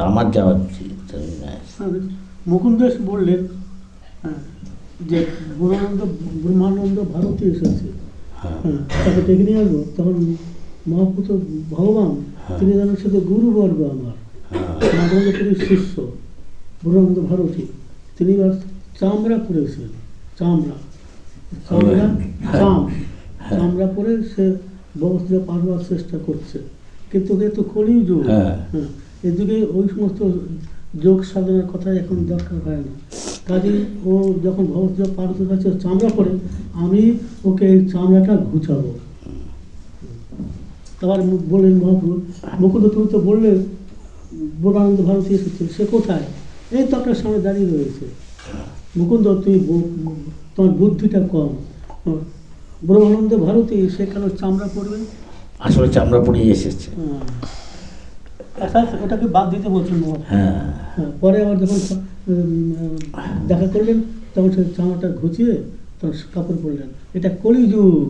আমার যাওয়া উচিত। মুকুন্দেশ বললেন যে ব্রহ্মানন্দ ভারতে এসেছে, তাকে ডেকে নিয়ে আসবো। তখন মহাপুত ভগবান তিনি জানেন সে তো গুরুবর্গ আমার, মাধবের শিষ্য ব্রহ্মানন্দ ভারতী, তিনি এবার চামড়া পরেছেন, চামড়া চামড়া পরে সে ব্যবস্থা পারবার চেষ্টা করছে। কিন্তু এ তো কলির যুগ, এই যুগে ওই সমস্ত যোগ সাধনার কথা এখন দরকার হয় না। কাজে ও যখন ভগবত পার্বতীর কাছে চামড়া পরে, আমি ওকে এই চামড়াটা ঘুচাবো। আবার বললেন মহাপ্রভু, মুকুন্দ তুমি তো বললে ব্রহ্মানন্দ ভারতী এসেছে, সে কোথায়? এই তো আপনার সামনে দাঁড়িয়ে রয়েছে। মুকুন্দ তুমি তোমার বুদ্ধিটা কম, ব্রহ্মানন্দ ভারতী সে কেন চামড়া পড়বে? আসলে চামড়া পড়িয়ে এসেছে। ওটাকে বাদ দিতে বলছেন। পরে আবার যখন দেখা করলেন তখন সে চামড়াটা ঘুচিয়ে তখন কাপড় পরলেন। এটা কলিযুগ।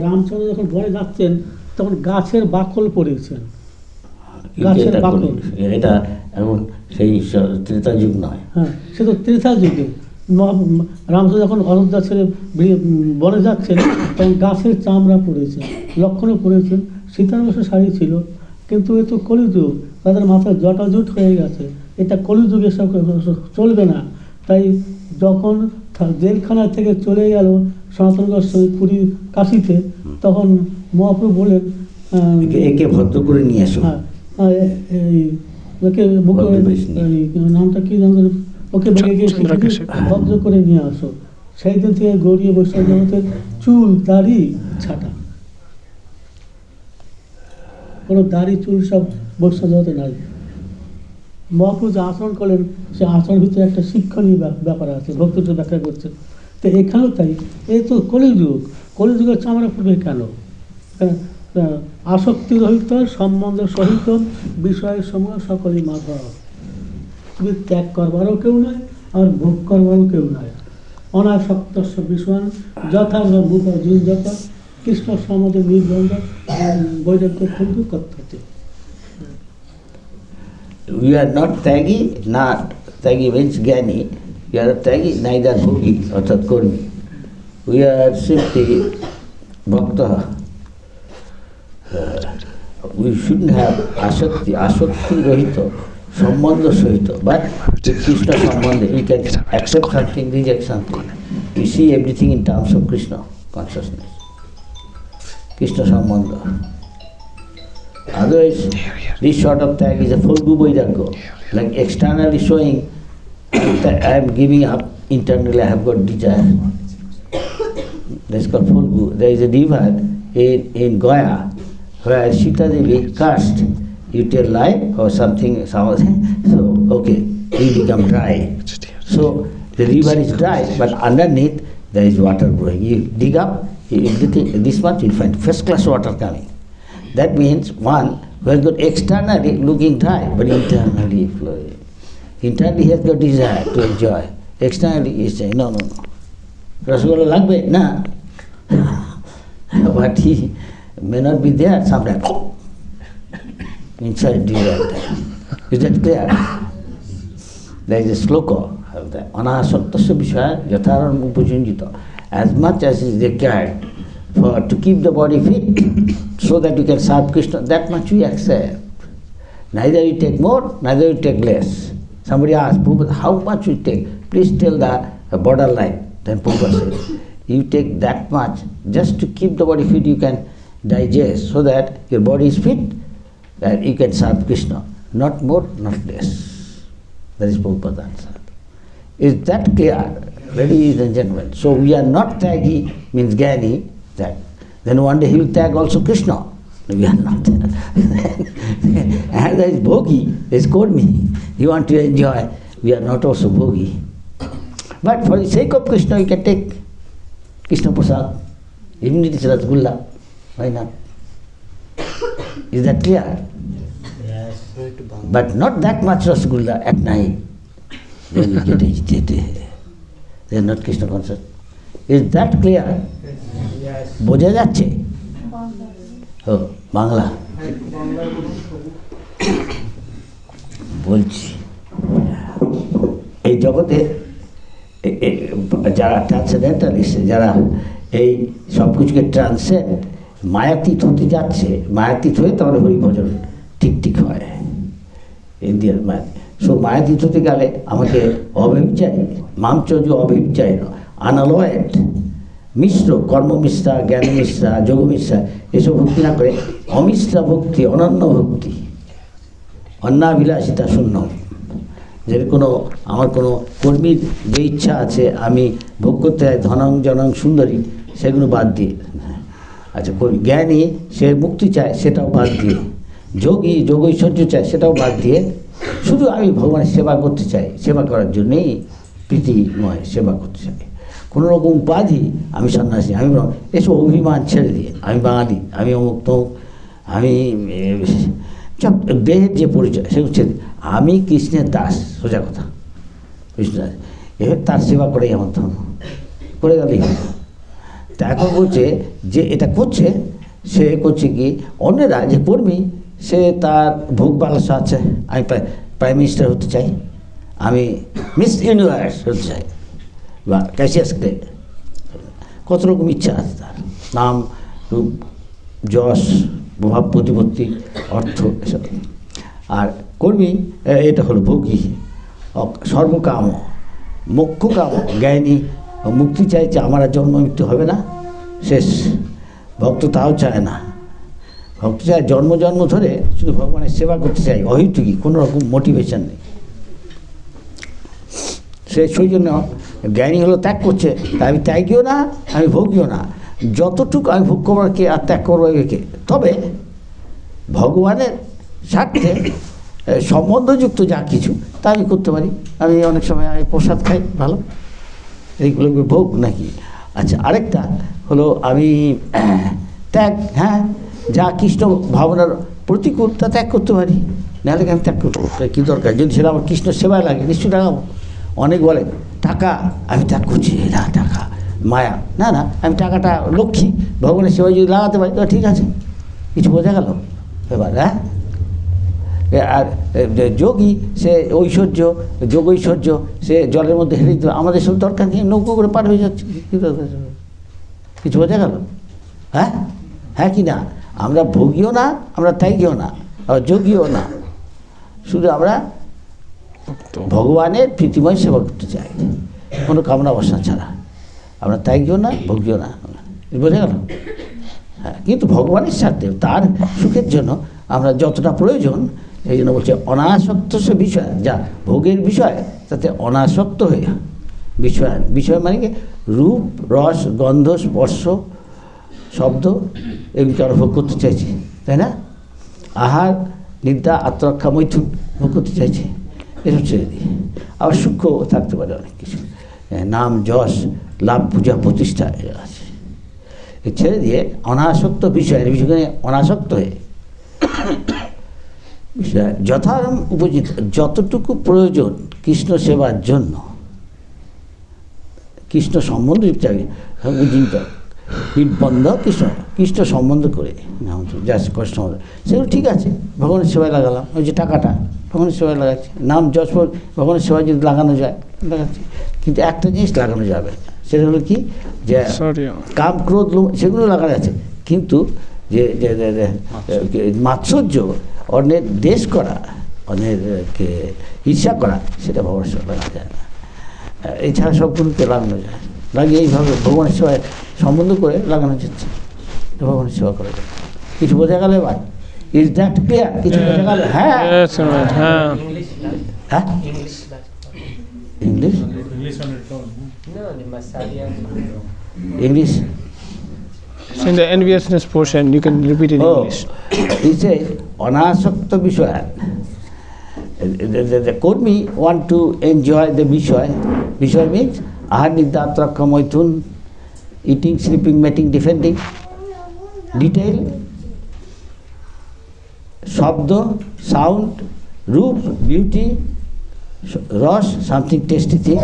রামচন্দ্র যখন বনে যাচ্ছেন তখন গাছের বাকল পড়েছেন, গাছের বাকল। এটা এখন সেই ত্রেতা যুগ নয়। সে তো ত্রেতা যুগে। রামচন্দ্র যখন অযোধ্যা ছেড়ে বনে যাচ্ছেন তখন গাছের চামড়া পড়েছেন, লক্ষণও পড়েছেন, সীতার বসে শাড়ি ছিল। কিন্তু এ তো কলিযুগ, তাদের মাথায় জটাজুট হয়ে গেছে। এটা কলিযুগে সব চলবে না। তাই যখন জেলখানা থেকে চলে গেল সনাতন গোস্বামী পুরী কাশিতে, তখন মহাপ্রভু বলেন একে ভদ্র করে নিয়ে আসো। নামটা কি ওকে ভদ্র করে নিয়ে আসো। সেই দিন থেকে গৌরীয় বৈষ্ণব জগতের চুল দাড়ি ছাটা, কোনো দাড়ি চুল সব বৈষ্ণব জগতে নাই। মহাপ্রভু যে আচরণ করলেন সে আচরণের ভিতরে একটা শিক্ষণীয় ব্যাপার আছে, ভক্তিটা ব্যাখ্যা করছেন। তো এখানেও তাই, এই তো কলিযুগ, কলিযুগের চামড়া পড়বে কেন? আসক্তি রহিত সম্বন্ধ সহিত বিষয়ের সমূহ সকলই মাধব। তুমি ত্যাগ করবারও কেউ নয়, আর ভোগ করবারও কেউ নয়। অনাসক্ত বিষয় যথা মুখ যত কৃষ্ণ সম্বন্ধে নির্বন্ধ বৈরাগ্য বন্ধু কথ্যতে। We are not Tyagi, not Tyagi means Gyani. We are Tyagi, neither Bhogi, অর্থাৎ কর্মী. We are simply Bhakta. We shouldn't have Asakti, Asakti Rohito, Sambandha Sohito. But with Krishna Sambandha, we can accept something, reject something. We see everything in terms of Krishna consciousness. Krishna Sambandha. Otherwise, this sort of tag is a Phalgu Vairagya, like externally showing I am giving up, internally I have got desire. That's called Phalgu. There is a river in Goa where Sita Devi cast, you tell lie or something, so okay, you become dry. So the river is dry, but underneath there is water flowing. You dig up, everything, this much you find first class water coming. That means one who has got externally looking dry, but internally flowing. Internally he has got desire to enjoy. Externally he is saying, no. Rasgulla lagbe, na. But he may not be there sometimes. Inside desire there. Is that clear? There is a sloka of that. Anasaktasya vishaya yatharam upajunjita. As much as is required to keep the body fit, so that you can serve Krishna, that much we accept. Neither you take more, neither you take less. Somebody asked, Prabhupada, how much you take? Please tell the borderline. Then Prabhupada said, you take that much just to keep the body fit, you can digest, so that your body is fit, that you can serve Krishna. Not more, not less. That is Prabhupada's answer. Is that clear, ladies and gentlemen? So we are not Tyagi, means Gyani, that. Then one day he will tag also Krishna. We are not. And there is Bhogi, there is Kormi. You want to enjoy, we are not also Bhogi. But for the sake of Krishna, you can take Krishna Prasad. Even it is Rasgulla. Why not? Is that clear? Yes. But not that much Rasgulla at night. Then you get agitated. They are not Krishna conscious. Is that clear? বোঝা যাচ্ছে? ও বাংলা। বলছি, এই জগতে যারা ট্রান্সেন্ডেন্টালিস্ট, যারা এই সব কিছুকে ট্রান্সেন্ড মায়াতীত হতে যাচ্ছে, মায়াতীত হয়ে তাহলে হরিভজন ঠিক ঠিক হয় ইন্ডিয়ার মায়া। সো মায়াতীত হতে গেলে আমাকে অব্যভিচারী, মামচর্য অব্যভিচারী, আনালয়েড, মিশ্র, কর্মমিশ্রা, জ্ঞান মিশ্রা, যোগ মিশ্রা এসব ভক্তি না করে অমিশ্রা ভক্তি, অনন্য ভক্তি, অন্নাভিলাষিতা শূন্য, যে কোনো আমার কোনো কর্মীর যে ইচ্ছা আছে আমি ভোগ করতে চাই ধনং জনং সুন্দরী, সেগুলো বাদ দিয়ে, আচ্ছা জ্ঞানী সে মুক্তি চায় সেটাও বাদ দিয়ে, যোগী যোগ ঐশ্বর্য চায় সেটাও বাদ দিয়ে, শুধু আমি ভগবানের সেবা করতে চাই, সেবা করার জন্যেই প্রীতিময় সেবা করতে চাই, কোনো রকম উপাধি, আমি সন্ন্যাসী, আমি এসব অভিমান ছেড়ে দিয়ে, আমি বাঙালি, আমি অমুক তমুক, আমি সব দেহের যে পরিচয় সেগুলো ছেড়ে দিয়ে আমি কৃষ্ণের দাস, সোজা কথা, কৃষ্ণ দাস, এবার তার সেবা করেই আমার ধর্ম, করে গেলেই হলো। তা এখন বলছে যে এটা করছে, সে করছে কি অন্যরা যে কর্মী, সে তার ভোগ বালাসা আছে, আমি প্রাইম মিনিস্টার হতে চাই, আমি মিস ইউনিভার্স হতে চাই, বা ক্যাশিয়াস ক্লে, কত রকম ইচ্ছা আছে তার, নাম রূপ যশ প্রভাব প্রতিপত্তি অর্থ এসব। আর কর্মী এটা হলো ভোগী, সর্বকাম, মোক্ষ কাম, জ্ঞানী মুক্তি চাইছে, আমার আর জন্ম মৃত্যু হবে না, শেষ। ভক্ত তাও চায় না, ভক্ত চায় জন্ম জন্ম ধরে শুধু ভগবানের সেবা করতে চাই, অহেতুকী, কোনো রকম মোটিভেশন নেই। সেই জন্য জ্ঞানী হলো ত্যাগ করছে, তাই আমি ত্যাগীও না, আমি ভোগীও না, যতটুকু আমি ভোগ করবার কে আর ত্যাগ করবো কে, তবে ভগবানের স্বার্থে সম্বন্ধযুক্ত যা কিছু তা আমি করতে পারি। আমি অনেক সময় আমি প্রসাদ খাই, ভালো, এইগুলো ভোগ নাকি। আচ্ছা, আরেকটা হলো আমি ত্যাগ, হ্যাঁ, যা কৃষ্ণ ভাবনার প্রতিকূল তা ত্যাগ করতে পারি, নাহলে আমি ত্যাগ করতে কী দরকার, যদি সেটা আমার কৃষ্ণ সেবায় লাগে নিশ্চয়ই লাগাবো। অনেক বলে টাকা আমি ত্যাগ করছি, না টাকা মায়া, না না, আমি টাকাটা লক্ষ্মী, ভগবানের সেবায় যদি লাগাতে পারি তো ঠিক আছে, কিছু বোঝা গেল এবার। হ্যাঁ, আর যোগী সে ঐশ্বর্য, যোগ ঐশ্বর্য, সে জলের মধ্যে হেরে দিতে, আমাদের সব দরকার নেই, নৌকো করে পার হয়ে যাচ্ছে, কী দরকার, কিছু বোঝা গেল। হ্যাঁ, হ্যাঁ কি না, আমরা ভোগীও না, আমরা ত্যাগীও না, আবার যোগীও না, শুধু আমরা ভগবানের প্রীতিময় সেবা করতে চাই, কোনো কামনা বাসনা ছাড়া, আমরা ত্যাগীও না, ভোগীও না, বোঝা গেল। হ্যাঁ, কিন্তু ভগবানের সাথে তার সুখের জন্য আমরা যতটা প্রয়োজন, এই জন্য বলছে অনাসক্ত সে বিষয়, যা ভোগের বিষয় তাতে অনাসক্ত হয়ে বিষয়, বিষয় মানে কি রূপ রস গন্ধ স্পর্শ শব্দ এগুলিকে আমরা ভোগ করতে চাইছি, তাই না, আহার নিদ্রা আত্মরক্ষা মৈথুন ভোগ করতে চাইছি, এসব ছেড়ে দিই। আবার সূক্ষ্ম থাকতে পারে অনেক কিছু, নাম যশ লাভ পূজা প্রতিষ্ঠা আছে, ছেড়ে দিয়ে অনাসক্ত বিষয়ের বিষয়ে অনাসক্ত হয়ে যথারম উপজিত, যতটুকু প্রয়োজন কৃষ্ণ সেবার জন্য, কৃষ্ণ সম্বন্ধ উপজিত বন্ধ, কৃষ্ণ কৃষ্ণ সম্বন্ধ করে যা কষ্ট, সেগুলো ঠিক আছে, ভগবানের সেবায় লাগালাম, ওই যে টাকাটা ভগবানের সেবায় লাগাচ্ছি, নাম যশ ভগবানের সেবায় যদি লাগানো যায় লাগাচ্ছি, কিন্তু একটা জিনিস লাগানো যাবে, সেটা হলো কি, যে কাম ক্রোধ সেগুলো লাগানো আছে, কিন্তু যে মাৎসর্য, অন্যের দেশ করা, অন্যেরকে ঈর্ষা করা, সেটা ভগবানের সেবা লাগানো যায় না। এছাড়া সবগুলোকে লাগানো যায়, লাগিয়ে এইভাবে ভগবানের সেবায় সম্বন্ধ করে লাগানো যাচ্ছে, ভগবানের সেবা করা যায়। কিছু বোঝা গেল এবার? Is that clear? কিছু বোঝা গেল? হ্যাঁ, হ্যাঁ, English, English. So in the enviousness portion, you can repeat in English. He said, anasakta vishaya. The Kurmi want to enjoy the vishaya. Vishaya means ahar nidra atrakha maithun, eating, sleeping, mating, defending. Detail, shabda, sound, roop, beauty, ras, something tasty thing.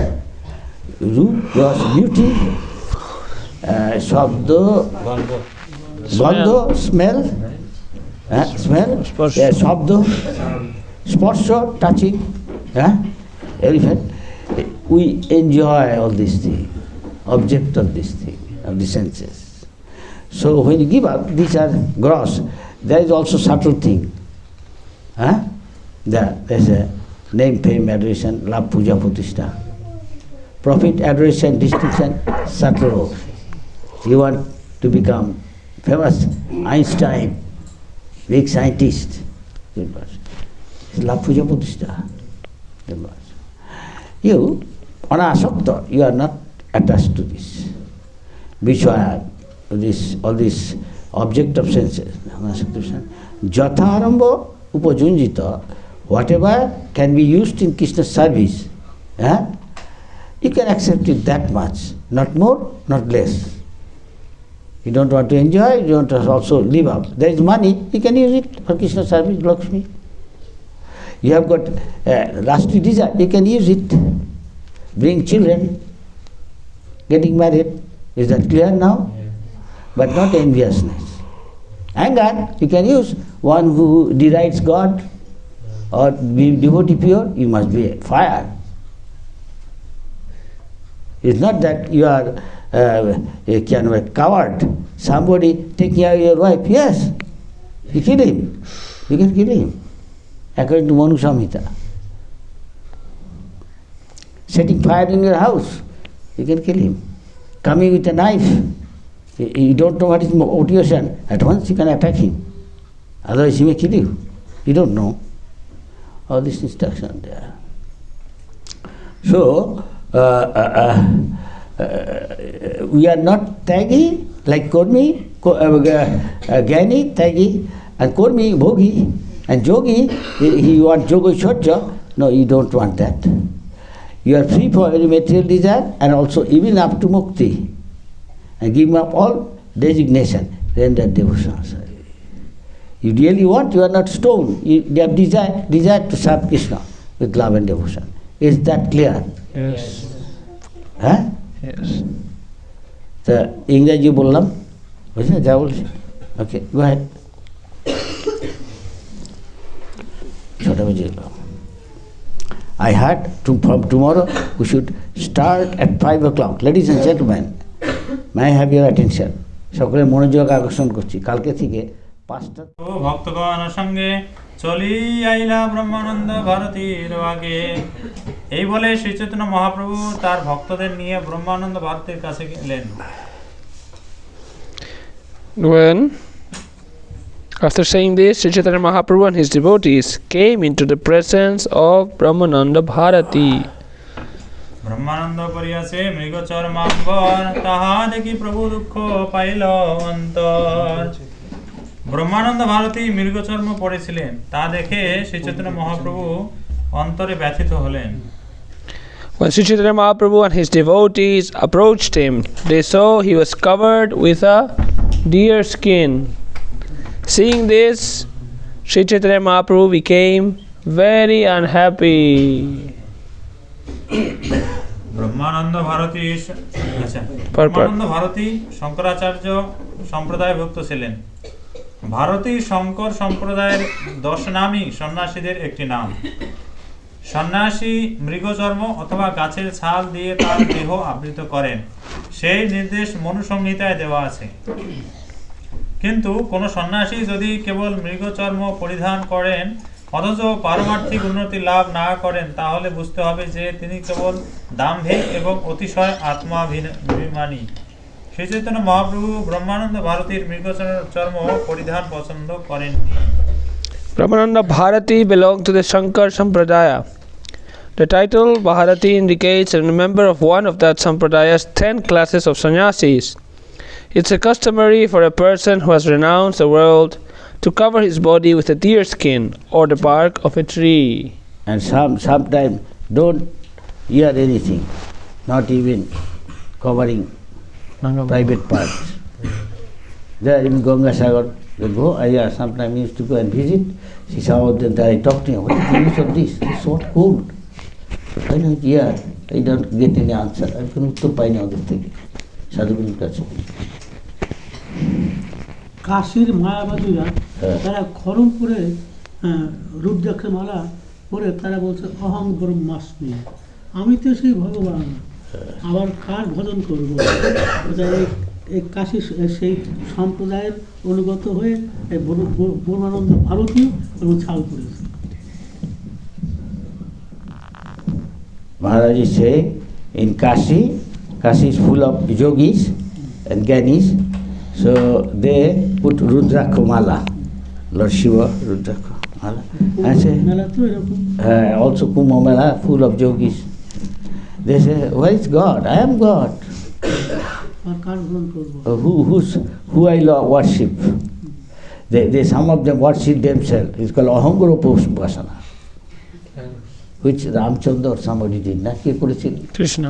Roop, ras, beauty, শব্দ, গন্ধ, smell, smell, শব্দ, Sporsha, touching, elephant. We enjoy all these things, object of this thing, of the senses. So when you give up, these are gross. There is also subtle thing. There is a name, fame, adoration, love, puja, pratishtha. Profit, adoration, distinction, subtle. You want to become famous, Einstein, big scientist. Love, puja, pratishtha. You, anasakta, you are not attached to this. Vishwaya, all this object of senses. Jatharamba upajunjita, whatever can be used in Krishna's service, you can accept it that much, not more, not less. You don't want to enjoy, you don't want to also live up. There is money, you can use it for Krishna's service, Lakshmi. You have got lastly desire, you can use it. Bring children, getting married. Is that clear now? But not enviousness. Anger, you can use. One who derides God or be devotee pure, you must be fire. It's not that you are a kind of a coward. Somebody taking away your wife, yes, you kill him. You can kill him. According to Manu Samhita. Setting fire in your house, you can kill him. Coming with a knife, you don't know what is motivation, at once you can attack him. Otherwise he may kill you. You don't know. All this instruction there. So, we are not Tyagi, like Kurmi, Gyani, Tyagi, and Kurmi, Bhogi, and Jogi, he wants Yoga Shorja. No, you don't want that. You are free from any material desire and also even up to mukti. And give up all designation, render devotion. You really want, you are not stone. You have desire to serve Krishna with love and devotion. Is that clear? Yes. Yes. So, English bollam? Okay, go ahead. I heard from tomorrow we should start at 5 o'clock. Ladies and gentlemen, may I have your attention? সকলে মনোযোগ আকর্ষণ করছি কালকে থেকে 5টা ভক্তগণ সঙ্গে চলি আইলা ব্রহ্মানন্দ ভারতীর আগে এই বলে শ্রী চৈতন্য মহাপ্রভু তার ভক্তদের নিয়ে ব্রহ্মানন্দ ভারতীর কাছে গেলেন When after saying this, Sri Chaitanya Mahaprabhu and his devotees came into the presence of Brahmananda Bharati. ব্রহ্মানন্দ করিয়াছে মৃগচর্মাম্বর তাহা দেখি প্রভু দুঃখ পাইল অন্তর ব্রহ্মানন্দ ভারতী মৃগচর্ম পড়েছিলেন তা দেখে শ্রী চৈতন্য মহাপ্রভু অন্তরে ব্যথিত হলেন When Sri Chaitanya Mahaprabhu and his devotees approached him, they saw he was covered with a deer skin. Seeing this, Sri Chaitanya Mahaprabhu became very unhappy. ব্রহ্মানন্দ ভারতী শঙ্করাচার্য সম্প্রদায়ভুক্ত ছিলেন ভারতী শঙ্কর সম্প্রদায়ের 10 নামই সন্ন্যাসীদের একটি নাম সন্ন্যাসী মৃগচর্ম অথবা গাছের ছাল দিয়ে তার দেহ আবৃত করেন সেই নির্দেশ মনু সংহিতায় দেওয়া আছে কিন্তু কোন সন্ন্যাসী যদি কেবল মৃগচর্ম পরিধান করেন অথচ পারমার্থিক উন্নতি লাভ না করেন তাহলে বুঝতে হবে যে তিনি কেবল দাম্ভিক এবং অতিশয় আত্মাভিমানী শ্রী চৈতন্য মহাপ্রভু ব্রহ্মানন্দ ভারতীর মৃগচর্ম পরিধান পছন্দ করেন Brahmananda Bharati belonged to the Shankar Sampradaya. The title Bharati indicates a member of one of that Sampradaya's 10 classes of sannyasis. It's a customary for a person who has renounced the world to cover his body with a deer skin or the bark of a tree. And sometimes don't hear anything, not even covering private parts. There in Ganga Sagar, they go, sometimes I used to go and visit, she saw that I talked to him, what is the use of this? It's so cold. I don't hear, I don't get any answer. I can uttar pai na oder theke. Sadhguru's kache. কাশীর মায়াবাদীরা তারা খড়মপুরে রুদ্রাক্ষ মালা পরে তারা বলছে অহং ব্রহ্মাস্মি, আমি তো সেই ভগবান, আবার কার ভজন করবো। এই কাশী সেই সম্প্রদায়ের অনুগত হয়ে এই ব্রহ্মানন্দ ভারতীয় এবং ছাল করেছে। Maharaj is saying, in Kashi is full of yogis and gyanis, so they put Rudrakha mala, Lord Shiva Rudrakha mala. And say, also Kumbh Mela full of yogis. They say, where is God? I am God. Who I worship? Some of them worship themselves. It's called Ahangaropasana, which Ramchandra or somebody did. Na? Krishna.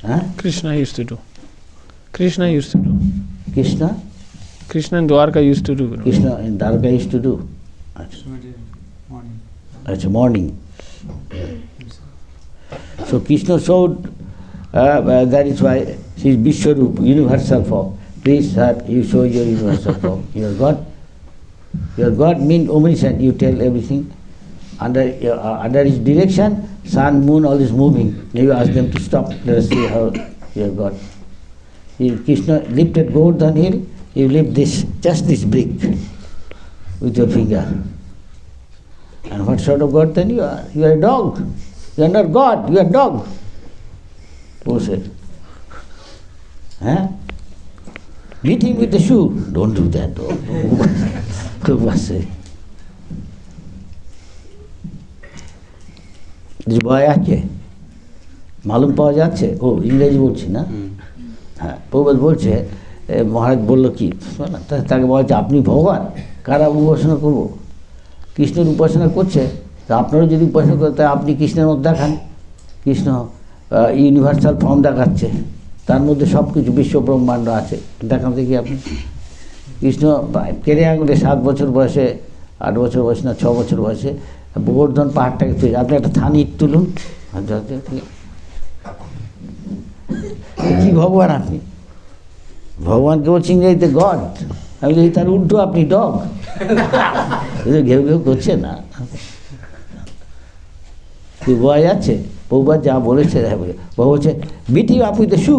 Huh? Krishna used to do. Krishna in Dwarka used to do. Krishna in Dwarka used to do. It's morning. So Krishna showed, that is why she is Vishwarup, universal form. Please, sir, you show your universal form. Your God. Your God means omniscient. You tell everything. Under his direction, sun, moon, all is moving. You ask them to stop. Let us see how your God. Krishna lifted Govardhan hill. You lift this, just this brick, with your finger. And what sort of God then you are? You are a dog. You are not God. You are a dog. Who said? Huh? Beat him with the shoe. Don't do that. Who was saying? ভয় আছে, মালুম পাওয়া যাচ্ছে। ও ইংরেজি বলছি না, হ্যাঁ। প্রভুপাদ বলছে, মহারাজ বলল কি, তাকে বলছে আপনি ভগবান, কারা উপাসনা করবো? কৃষ্ণের উপাসনা করছে, তা আপনারও যদি উপাসনা করে তাই আপনি কৃষ্ণের মধ্যে দেখান। কৃষ্ণ ইউনিভার্সাল ফর্ম দেখাচ্ছে, তার মধ্যে সব কিছু বিশ্ব ব্রহ্মাণ্ড আছে, দেখান দেখি আপনি। কৃষ্ণ কেড়ে আঙুলে 7 বছর বয়সে, 8 বছর বয়সে না 6 বছর বয়সে গোবর্ধন পাহাড়টাকে তুলে, আপনি একটা থান ইট তুলুন, কি ভগবান আপনি? ভগবানকে বলছি ইংরেজিতে গড, আমি বলি তার উল্টো আপনি ডগ। ঘেউ ঘেউ করছে না, তুই বোঝা যাচ্ছে। প্রভুপাদ যা বলেছে বাবু বলছে বিটি আপনি তো শু,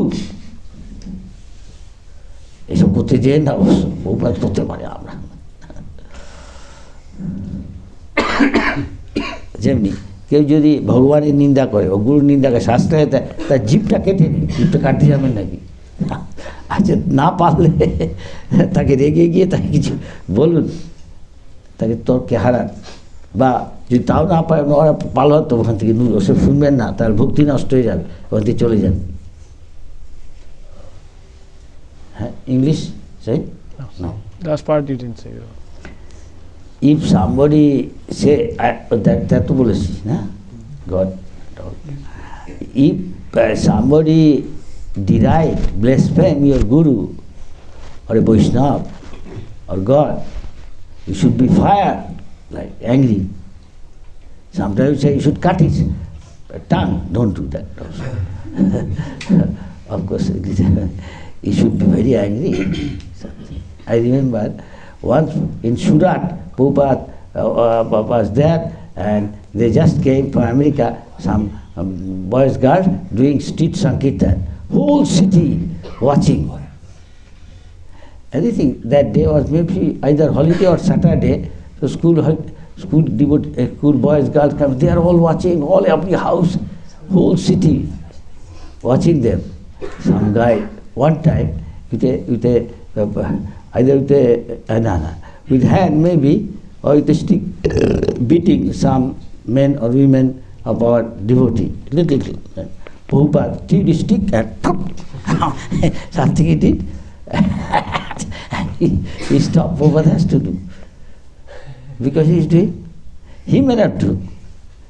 এসব করতে যেয়ে না, অবশ্য প্রভুপাদ করতে পারে। আমরা যেমনি কেউ যদি ভগবানের নিন্দা করে ও গুরুর নিন্দা করে, শাস্ত্রে তার জিভটা কেটে নিন, জিভটা কাটতে যাবেন নাকি? আচ্ছা, না পারলে তাকে রেগে গিয়ে তাকে কিছু বলুন, তাকে তর্কে হারান, বা যদি তাও না পারে ওরা পালো তো ওখান থেকে ওসব শুনবেন না, তার ভক্তি নষ্ট হয়ে যাবে, ওখান থেকে চলে যান। হ্যাঁ, ইংলিশ সেই Last part you didn't say. If somebody say that to বলেছি না, God. If somebody deride, blaspheme your guru or a Vaishnava or God, you should be fired, like angry. Sometimes you say you should cut his tongue. Don't do that also. Of course, you should be very angry. I remember once in Surat, Prabhupada was there, and they just came from America, some boys, girls doing street sankirtan. Whole city watching. Anything that day was maybe either holiday or Saturday, so school boys, girls come. They are all watching, all every house, whole city watching them. Some guy one time with a either with hand maybe, or with a stick, beating some men or women of our devotee. Little. Prabhupada took the stick and pop, something he did. he stopped. Prabhupada has to do. Because he is doing. He may not do.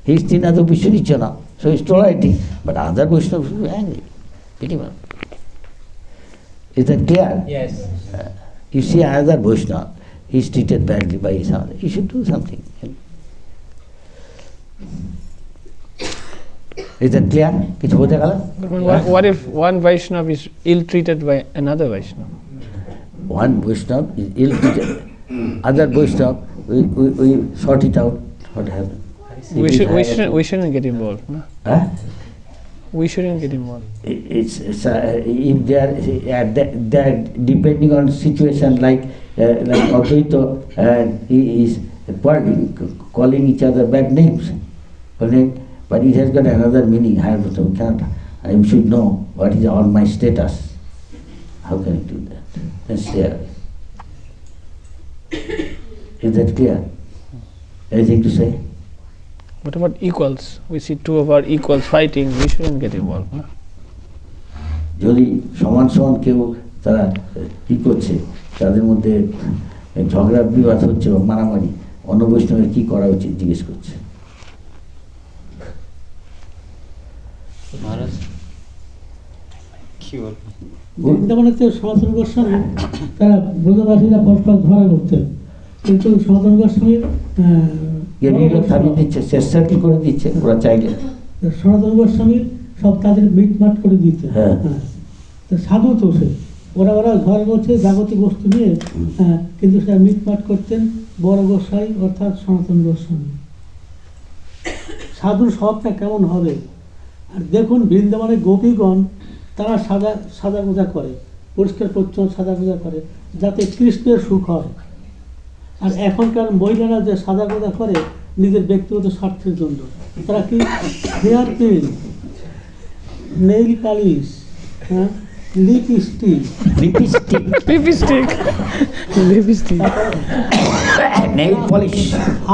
He is Tinadu Vishwanichana, so he is tolerating. But other Vaishnavas will be angry. Pretty well. Is that clear? Yes. You see another Vaishnava, he is treated badly by his father. He should do something. Is that clear? What if one Vaishnava is ill-treated by another Vaishnava? One Vaishnava is ill-treated. Other Vaishnava, we sort it out. What happened? We shouldn't get involved. No? Huh? We shouldn't get involved. It's if they are they're depending on situation like Advaita, and he is calling each other bad names, correct? But it has got another meaning. I should know what is all my status. How can you do that? Then stay away. Is that clear? Anything to say? What about equals? We see two of our equals fighting. We shouldn't get involved. No? যদি সমান সমান কেউ তারা কি করছে, তাদের মধ্যে ঝগড়া বিবাদ হচ্ছে বা মারামারি, অন্য বৈষ্ণবের কি করা উচিত জিজ্ঞেস করছে। বৃন্দাবনেতে সনাতন গোস্বামী তারা ব্রজবাসীরা পরস্পর ধরা করতেন, কিন্তু সনাতন গোস্বামী চেষ্টা কি করে দিচ্ছে ওরা চাইলে, সনাতন গোস্বামী সব তাদের মিটমাট করে দিতে। হ্যাঁ, সাধু তো সে ওরা ঘর করছে জাগতিক বস্তু নিয়ে, কিন্তু সেটা মিটমাট করতেন বড় গোসাই অর্থাৎ সনাতন গোস্বামী। সাধুর স্বভাবটা কেমন হবে? আর দেখুন বৃন্দাবনের গোপীগণ তারা সাদা গোজা করে, পরিষ্কার পরিচ্ছন্ন সাদা গোজা করে যাতে কৃষ্ণের সুখ হয়। আর এখনকার মহিলারা যে সাদা গোজা করে নিজের ব্যক্তিগত স্বার্থের জন্য, তারা কি hair pin, nail polish, lipstick, nail polish,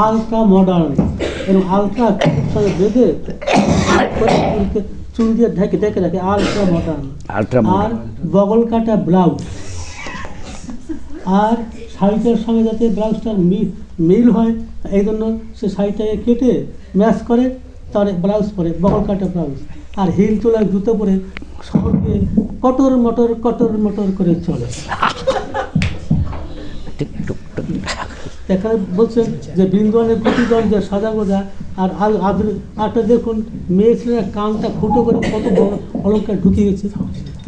ultra modern এবং আলট্রা সঙ্গে বেঁধে চুল দিয়ে ঢেকে রাখে, আলট্রা মডার্ন। আর বগল কাটা ব্লাউজ, আর শাড়িটার সঙ্গে যাতে ব্লাউজটা মিল হয় এই জন্য সে শাড়িটাকে কেটে ম্যাচ করে তার ব্লাউজ পরে, বগল কাটা ব্লাউজ। আর হিল তোলার জুতো পরে শহরকে কটর মটর করে চলে। এখানে বলছেন যে বৃন্দাবনের গোপীগণ যে সাদা গোজা আর আরটা দেখুন মেয়ে ছেলেরা কানটা ফুটো করে কত বড় অলঙ্কার ঢুকিয়ে গেছে।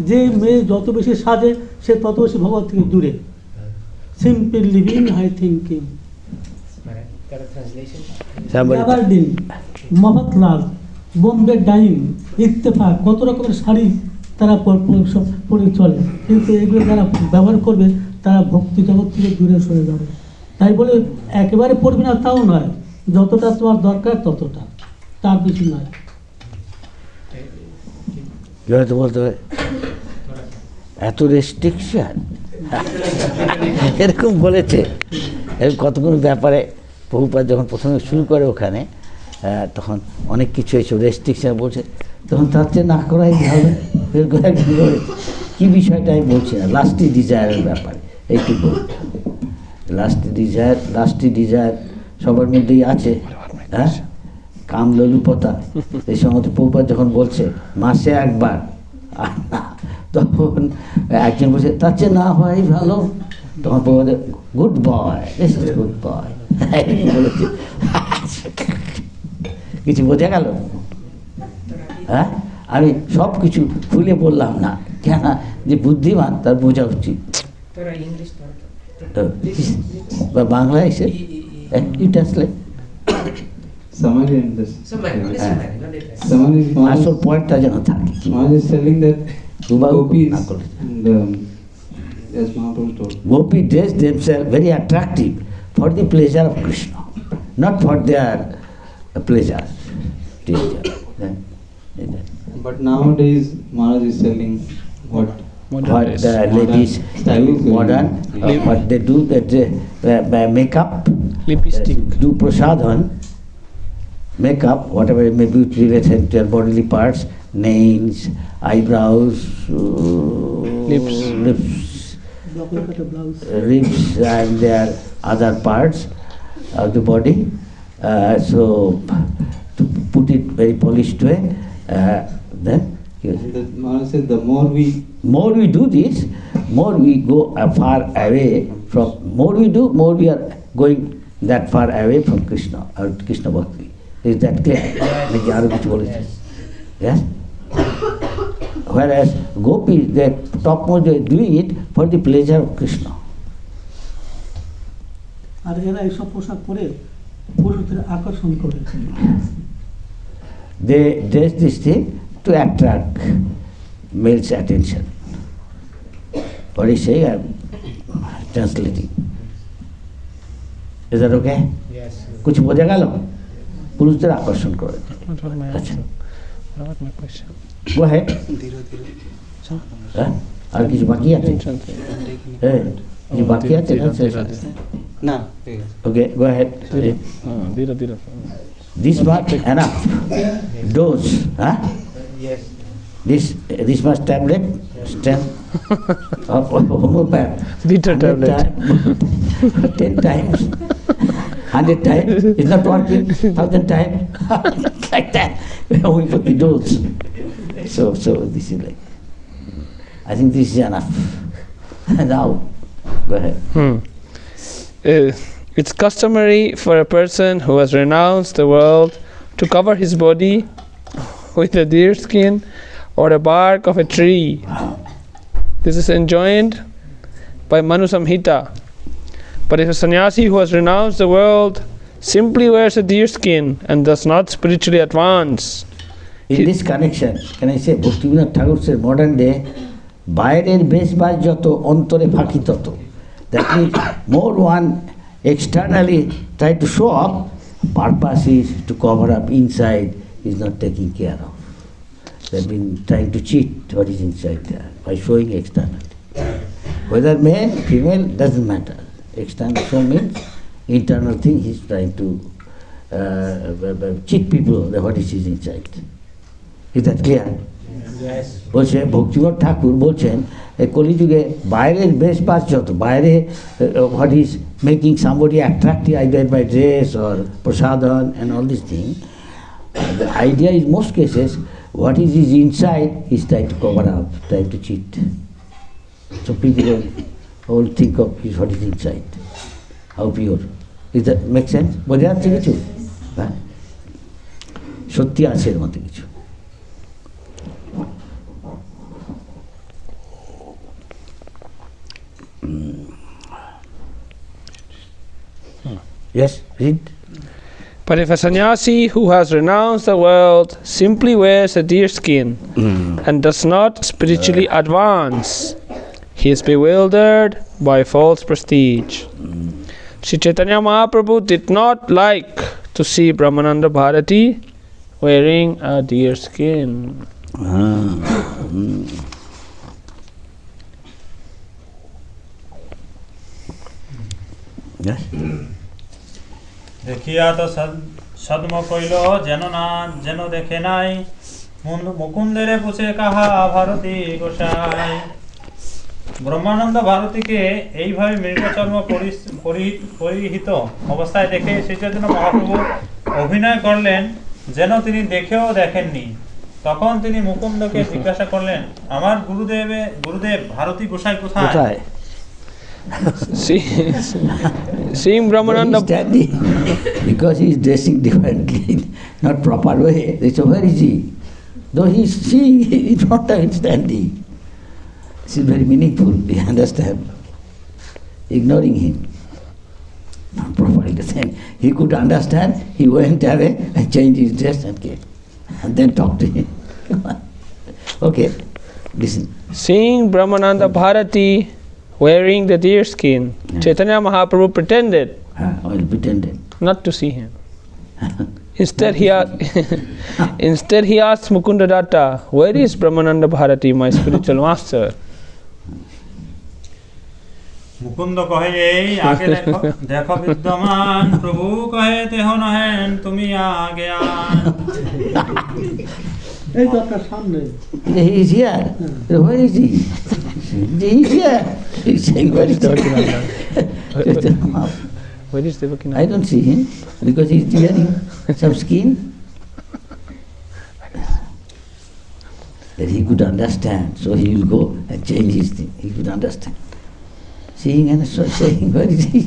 যে মেয়ে যত বেশি সাজে সে তত বেশি ভগবান থেকে দূরে। Simple living, high thinking. Aberdeen, Mafatlal, Bombay dyeing, Ittefaq, কত রকমের শাড়ি তারা পরে চলে, কিন্তু এগুলো যারা ব্যবহার করবে তারা ভক্তি জগৎ থেকে দূরে সরে যাবে। তাই বলে একেবারে পড়বে না তাও নয়, যতটা তোমার দরকার ততটা, তার বেশি নয়। বলতে হবে এত রেস্ট্রিকশন এরকম বলেছে। এরকম কতগুলো ব্যাপারে প্রভুপাদ যখন প্রথমে শুরু করে ওখানে, তখন অনেক কিছু এইসব রেস্ট্রিকশন বলছে, তখন তার চেয়ে না করাই ভালো। কী বিষয়টা আমি বলছি না, লাস্টি ডিজায়ারের ব্যাপারে এইটুকু। লাস্টি ডিজায়ার সবার মধ্যেই আছে, হ্যাঁ, কাম লোলুপতা। এই সময় প্রভুপাদ যখন বলছে মাসে একবার, তখন একজন বলছে তার চেয়ে না হয় ভালো, তখন Prabhupada good boy, this is good boy বলেছে। কিছু বোঝা গেল? হ্যাঁ, আমি সব কিছু খুলে বললাম না, কেন যে বুদ্ধিমান তার বোঝা উচিত। বা বাংলা এসে ইউ ট্রান্সলেট আসল পয়েন্টটা যেন থাকে। Gopi dress themselves very attractive for the pleasure of Krishna, not for their pleasure. But nowadays Maharaj is selling what the ladies do modern, what they do, that makeup, lipstick, do prasadhan, makeup, whatever it may be related to your bodily parts, nails, eyebrows, lips, and their other parts of the body. So to put it very polished way, then Maharaj said the more we do this, more we go far away from. More we do, more we are going that far away from Krishna or Krishna Bhakti. Is that clear? Yes. Whereas gopis, they topmost they are doing it for the pleasure of Krishna. আর এরা এইসব পোশাক পরে পুরুষদের আকর্ষণ করেছে। They dress this thing to attract male's attention. What is saying? I'm translating. Is that okay? Yes. कुछ বোঝা গেল? পুরুষদের আকর্ষণ করে। আচ্ছা। What my question? Go ahead. হ্যাঁ? আর কিছু বাকি আছে? হ্যাঁ, কিছু বাকি আছে না? Okay, go ahead. This much enough. Dose, huh? Yes. This much tablet, strength of homeopath. Bitter tablet. 10 times, 100 times. It's not working. 1,000 times, like that. We put the dose. So this is like. I think this is enough. Now, go ahead. It's customary for a person who has renounced the world to cover his body with a deer skin or a bark of a tree. This is enjoined by Manu Samhita. But if a sannyasi who has renounced the world simply wears a deer skin and does not spiritually advance. In this connection, can I say, Bhaktivinoda Thakur said, modern day, বাইরের বেশবাস যত অন্তরে ফাঁকি তত. That means more one externally try to show up, purpose is to cover up inside, is not taking care of. They've been trying to cheat what is inside there by showing externally. Whether male, female, doesn't matter. External show means internal thing, he's trying to cheat people that what is inside. Is that clear? বলছে ভক্তিবিনোদ ঠাকুর বলছেন কলিযুগে বাইরের বেশবাস যত বাইরে what is making somebody attractive either by dress or prasadhan and all these things, the idea is most cases what is inside he's trying to cover up, trying to cheat. So people all think of is what is inside, how pure. Is that make sense? বোঝা যাচ্ছে কিছু? হ্যাঁ, সত্যি আছে এর মধ্যে কিছু। Yes, read. But if a sannyasi who has renounced the world simply wears a deer skin and does not spiritually advance, he is bewildered by false prestige. Sri Chaitanya Mahaprabhu did not like to see Brahmananda Bharati wearing a deer skin. Yes. দেখিয়া তো সদ্ম কইল যেন না যেন দেখে নাই মুকুন্দেরে পুছে কাহা ভারতী গোসাই। ব্রহ্মানন্দ ভারতীকে এইভাবে মৃগচর্ম পরিহিত অবস্থায় দেখে শ্রী চৈতন্য মহাপ্রভু অভিনয় করলেন যেন তিনি দেখেও দেখেননি। তখন তিনি মুকুন্দকে জিজ্ঞাসা করলেন, আমার গুরুদেব ভারতী গোসাই কোথায়? Seeing Brahmananda standing because he is dressing differently, not proper way. They say, where is he? Though he is seeing in front of him standing. This is very meaningful, you understand? Ignoring him. Not properly saying. He could understand, he went away and changed his dress and came. And then talked to him. Okay, listen. Seeing Brahmananda Bharati wearing the deer skin, Chaitanya Mahaprabhu pretended not to see him. Instead he asked Mukunda Datta, where is Brahmananda Bharati, my spiritual master? Mukunda কহে এই আগে দেখো দেখো বিদ্যমান, প্রভু কহে দেহ নহেন তুমি আগে আন। এই তো আপনার সামনে। He is here. Where is he? He is here. He's saying, where is Where is Devakinath? I don't see him because he's wearing some skin. That he could understand, so he will go and change his thing. He could understand. Seeing and so saying, where is he?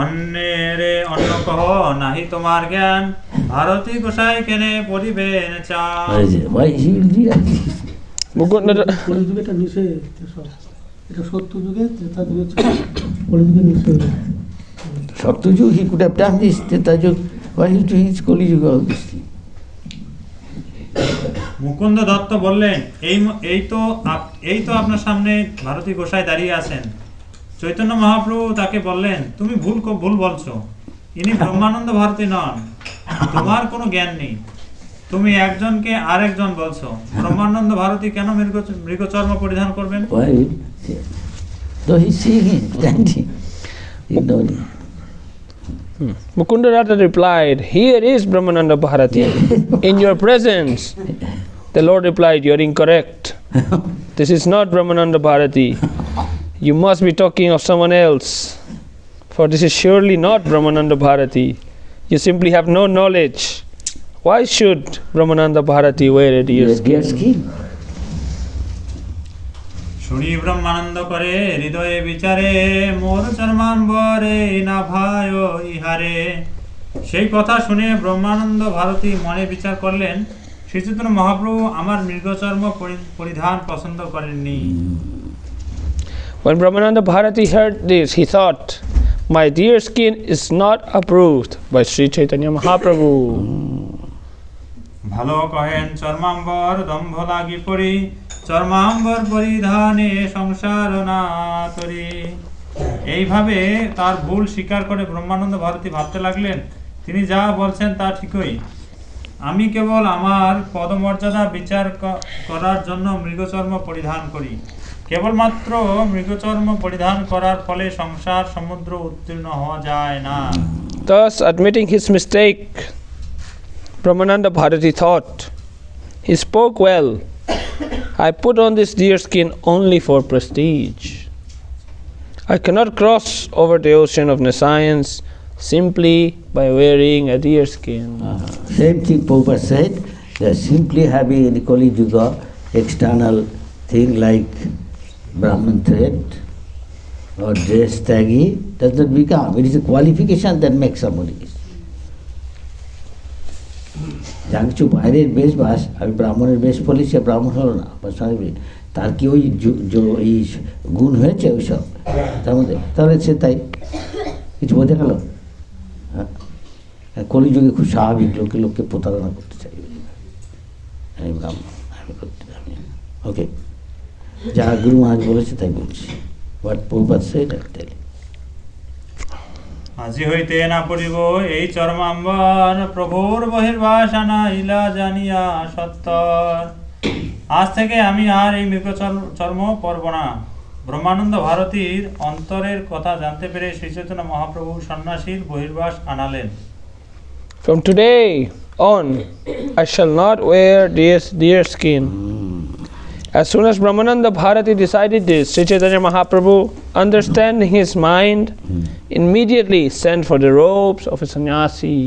অন্যেরে অন্য কহ নাহি তোমার জ্ঞান, ভারতী গোসাই কেনে পরিবেন চান। Why he will be like this? কলিযুগে এটা নিষেধ, এটা সত্য যুগে ত্রেতা যুগে কলিযুগে নিষেধ। Satyajug, he could have done this. Tretajug, why is he doing his Kali Yuga, all this thing? Mukunda Dutta বললেন, এই তো আপনার সামনে ভারতী গোসাই দাঁড়িয়ে আছেন। চৈতন্য মহাপ্রভু তাকে বললেন, তুমি ভুল বলছো, ইনি ব্রহ্মানন্দ ভারতী নন, তোমার কোনো জ্ঞান নেই, তুমি একজনকে আরেকজন বলছো। ব্রহ্মানন্দ ভারতী কেন মৃগচর্ম পরিধান করবেন? Mukunda Datta replied, here is Brahmananda Bharati. In your presence. The Lord replied, you are incorrect. This is not Brahmananda Bharati. You must be talking of someone else. For this is surely not Brahmananda Bharati. You simply have no knowledge. Why should Brahmananda Bharati wear a deer skin? শুনি ব্রহ্মানন্দ করে হৃদয়ে বিচারে, মোর চর্মাম্বরে না ভায় ইহারে। সেই কথা শুনে ব্রহ্মানন্দ ভারতী মনে বিচার করলেন, শ্রী চৈতন্য মহাপ্রভু আমার মৃগচর্ম পরিধান পছন্দ করেননি। When Brahmananda Bharati heard this, he thought, my deer skin is not approved by Sri Chaitanya Mahaprabhu. ভালো কহেন চর্মাম্বর দম্ভ লাগি পড়ি, চর্মাম্বর পরিধানে সংসার না তরি। এইভাবে তার ভুল স্বীকার করে ব্রহ্মানন্দ ভারতী ভাবতে লাগলেন, তিনি যা বলছেন তা ঠিকই, আমি কেবল আমার পদমর্যাদা বিচার করার জন্য মৃগচর্ম পরিধান করি। কেবলমাত্র মৃগচর্ম পরিধান করার ফলে সংসার সমুদ্র উত্তীর্ণ হওয়া যায় না। Thus, admitting his mistake, Brahmananda Bharati thought, he spoke well. I put on this deer skin only for prestige. I cannot cross over the ocean of nescience simply by wearing a deer skin. Same thing Prabhupada said, that simply having in the Kali Yuga external thing like Brahman thread or dress tagi does not become. It is a qualification that makes somebody. যা কিছু বাইরের বেশবাস, আমি ব্রাহ্মণের বেশ পড়লে সে ব্রাহ্মণ হলো না, বা তার কি ওই এই গুণ হয়েছে ওইসব তার মধ্যে, তাহলে সে তাই কিছু বোঝা গেল। কলিযুগে খুব স্বাভাবিক লোককে প্রতারণা করতে চাইবে, আমি ব্রাহ্মণ, আমি করতে আমি ওকে, যা গুরু মহারাজ বলেছে তাই বলছি। বাট প্রভুপাদ সেড অ্যাকচুয়ালি আজি হইতে না পড়িব এই চর্মাম্বর, প্রভুর বহির্বাস আনাইলা জানিয়া সত্তর। আজ থেকে আমি আর এই মৃগচর্ম পরব না। ব্রহ্মানন্দ ভারতীর অন্তরের কথা জানতে পেরে শ্রী চৈতন্য মহাপ্রভু সন্ন্যাসীর বহির্বাস আনালেন। From today on, I shall not wear deer skin. As soon as Brahmananda Bharati decided this, Sri Chaitanya Mahaprabhu, understanding his mind, immediately sent for the robes of a sannyasi.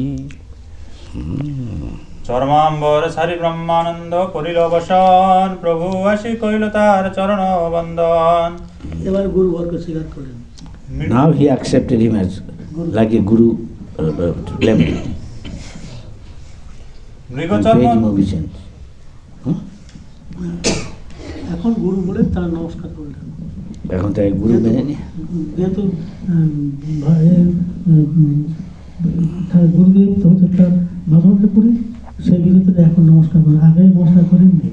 চর্মাম্বর সারি ব্রহ্মানন্দ করিল বসন, প্রভু আসি কইল তার চরণ বন্দন। এবার গুরু বরকে স্বীকার করেন। Now he accepted him as like a guru level. মৃগচর্ম এখন গুরু বলে তার নমস্কার করলেন। এখন তাই গুরু মেনে নি, যেহেতু গুরুদেব তো হচ্ছে তার ভাষণটা করি, সেই বিরুদ্ধে এখন নমস্কার করেন, আগে নমস্কার করেননি।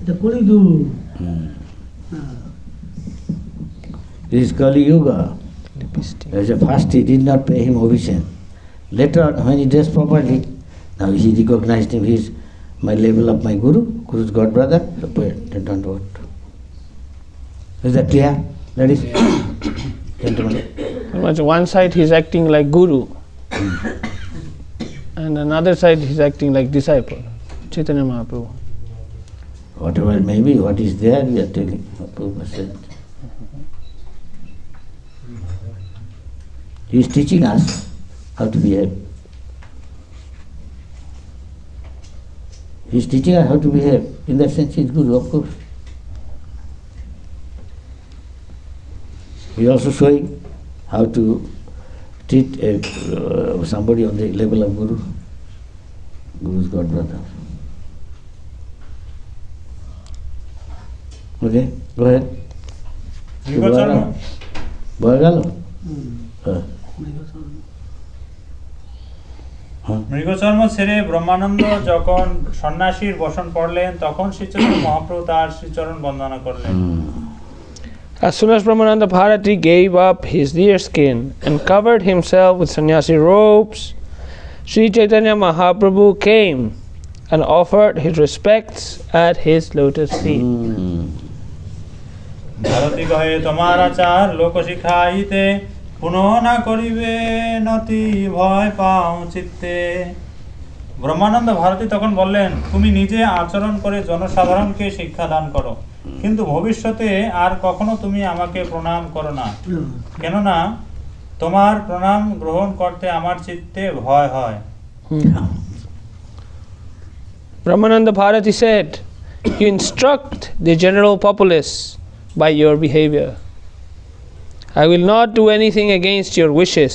এটা করি দু This is Kali Yuga. As a first he did not pay him obeisance. Later on, when he dressed properly, now he recognized him, he is my level of my guru, guru's god brother, so don't vote. Is that clear, ladies? Gentlemen. One side he is acting like guru, and another side he is acting like disciple, Chaitanya Mahaprabhu. Whatever it may be, what is there, we are telling. Prabhupada said. He is teaching us how to behave. He is teaching us how to behave. In that sense, he is Guru, of course. He is also showing how to treat somebody on the level of Guru, Guru's god brother. Okay, go ahead. মৃগচর্ম বয়ে গেল মৃগচর্ম ছেড়ে ব্রহ্মানন্দ যখন সন্ন্যাসীর বসন পড়লেন তখন শ্রী চৈতন্য মহাপ্রভু তার শ্রীচরণ বন্দনা করলেন। As soon as Brahmananda Bharati gave up his deer skin and covered himself with sannyasi robes, Sri Chaitanya Mahaprabhu came and offered his respects at his lotus feet. Bharati কহে তোমার আচার লোক শিখাইতে পুনঃ না করিবে নতি ভয় পাও চিত্তে। ব্রহ্মানন্দ ভারতী তখন বললেন, তুমি নিজে আচরণ করে জনসাধারণকে শিক্ষা দান করো, কিন্তু ভবিষ্যতে আর কখনো তুমি আমাকে প্রণাম করো না, কেননা তোমার প্রণাম গ্রহণ করতে আমার চিত্তে ভয় হয়। Brahmananda Bharati said, you instruct the general populace by your behavior. I will not do anything against your wishes.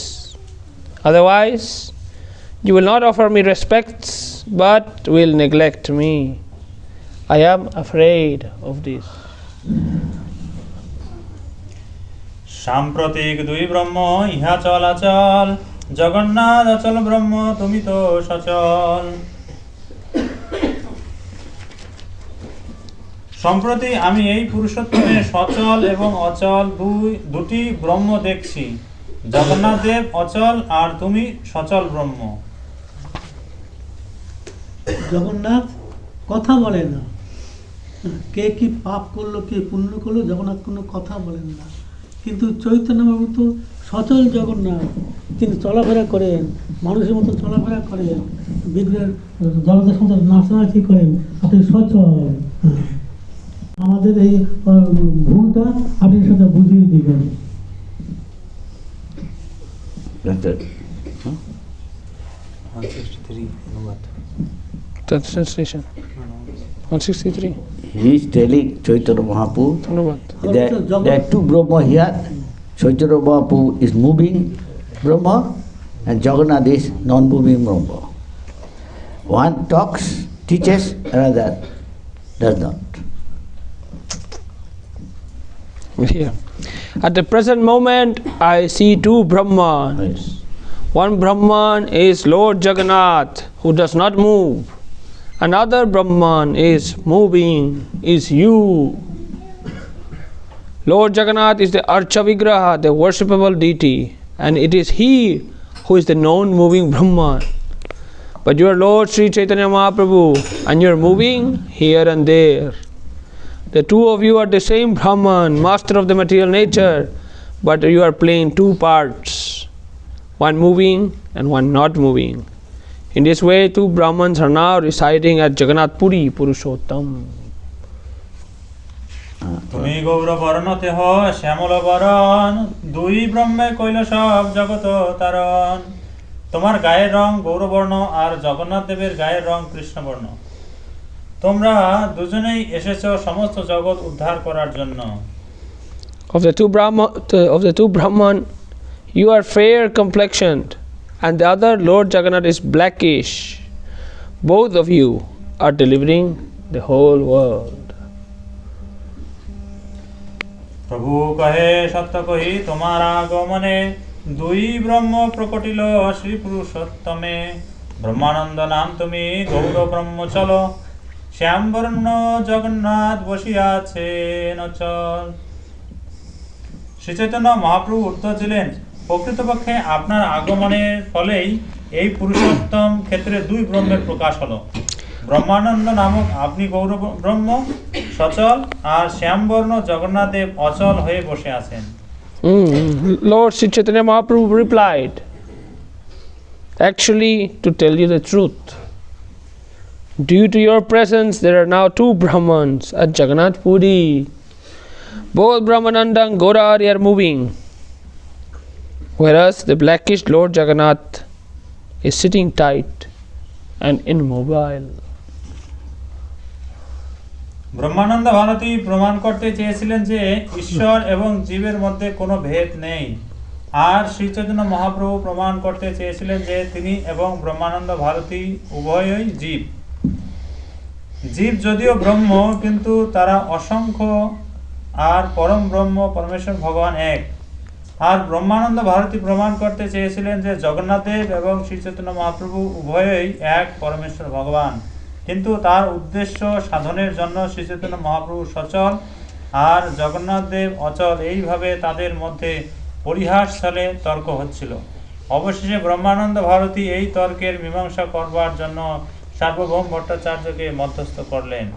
Otherwise, you will not offer me respects, but will neglect me. I am afraid of this. সাম্প্রতিক দুই ব্রহ্ম ইহা চল আচল, জগন্নাথ অচল ব্রহ্ম তুমি তো সচল। সম্প্রতি আমি এই পুরুষোত্তমে সচল এবং অচল দুটি ব্রহ্ম দেখছি, জগন্নাথ দেব অচল আর তুমি সচল ব্রহ্ম। জগন্নাথ কথা বলে না, কে কি পাপ করলো কে পুণ্য করলো জগন্নাথ কোনো কথা বলেন না, কিন্তু চৈতন্য বাবু তো সচল জগন্নাথ, তিনি চলাফেরা করেন, মানুষের মতো চলাফেরা করেন, বিগ্রহের জগতের মতো নাচানাচি করেন, আপনি সচল। আমাদের এই ভুলটা আপনি সেটা বুঝিয়ে দিবেন। Translation 163. He is telling Chaitanya Mahaprabhu that there are two Brahma here. Chaitanya Mahaprabhu is moving Brahma and Jagannath is non-moving Brahma. One talks, teaches, another does not. Here. At the present moment, I see two Brahmans. Yes. One Brahman is Lord Jagannath, who does not move. Another Brahman is moving, is you. Lord Jagannath is the Archa Vigraha, the worshipable deity, and it is he who is the non-moving Brahman. But you are Lord Sri Chaitanya Mahaprabhu, and you are moving here and there. The two of you are the same Brahman, master of the material nature, but you are playing two parts, one moving and one not moving. In this way, two Brahmans are now residing at Jagannath Puri, Purushottam. তুমি গৌর বর্ণ তেহ শ্যামল বরণ, দুই ব্রহ্মে কইল সব জগত তারণ। তোমার গায়ের রং গৌরবর্ণ আর জগন্নাথ দেবের গায়ের রং কৃষ্ণবর্ণ। তোমরা দুজনেই এসেছো সমস্ত জগৎ উদ্ধার করার জন্য। Of the two Brahman, you are fair complexioned, and the other Lord Jagannath is blackish. Both of you are delivering the whole world. প্রভু কহে সত্য কহি তোমার আগমনে, দুই ব্রহ্ম প্রকটিল শ্রী পুরুষোত্তমে। ব্রহ্মানন্দ নাম তুমি গৌর ব্রহ্ম চলো, শ্যামবর্ণ জগন্নাথ বসিয়াছেন অচল। শ্রী চৈতন্য মহাপ্রভু উত্তর দিলেন, প্রকৃতপক্ষে আপনার আগমনের ফলেই এই পুরুষোত্তম ক্ষেত্রে দুই ব্রহ্মের প্রকাশ হলো। ব্রহ্মানন্দ নামক আপনি গৌর ব্রহ্ম সচল, আর শ্যামবর্ণ জগন্নাথ দেব অচল হয়ে বসে আছেন। Lord Sri Chaitanya Mahaprabhu replied, actually, to tell you the truth, due to your presence, there are now two Brahmans at Jagannath Puri. Both Brahmananda and Gaurari are moving, whereas the blackish Lord Jagannath is sitting tight and immobile. ব্রহ্মানন্দ ভারতী প্রমাণ করতে চেয়েছিলেন যে ঈশ্বর এবং জীবের মধ্যে কোনো ভেদ নেই, আর শ্রী চৈতন্য মহাপ্রভু প্রমাণ করতে চেয়েছিলেন যে তিনি এবং ব্রহ্মানন্দ ভারতী উভয়ই জীব। জীব যদিও ব্রহ্ম, কিন্তু তারা অসংখ্য, আর পরম ব্রহ্ম পরমেশ্বর ভগবান এক। আর ব্রহ্মানন্দ ভারতী প্রমাণ করতে চেয়েছিলেন যে জগন্নাথ দেব এবং শ্রী চৈতন্য মহাপ্রভু উভয়ই এক পরমেশ্বর ভগবান, কিন্তু তার উদ্দেশ্য সাধনের জন্য শ্রী চৈতন্য মহাপ্রভু সচল আর জগন্নাথ দেব অচল, এইভাবে তাদের মধ্যে পরিহাস ছলে তর্ক হচ্ছিল। অবশেষে ব্রহ্মানন্দ ভারতী এই তর্কের মীমাংসা করবার জন্য সার্বভৌম ভট্টাচার্যকে মধ্যস্থ করলেন।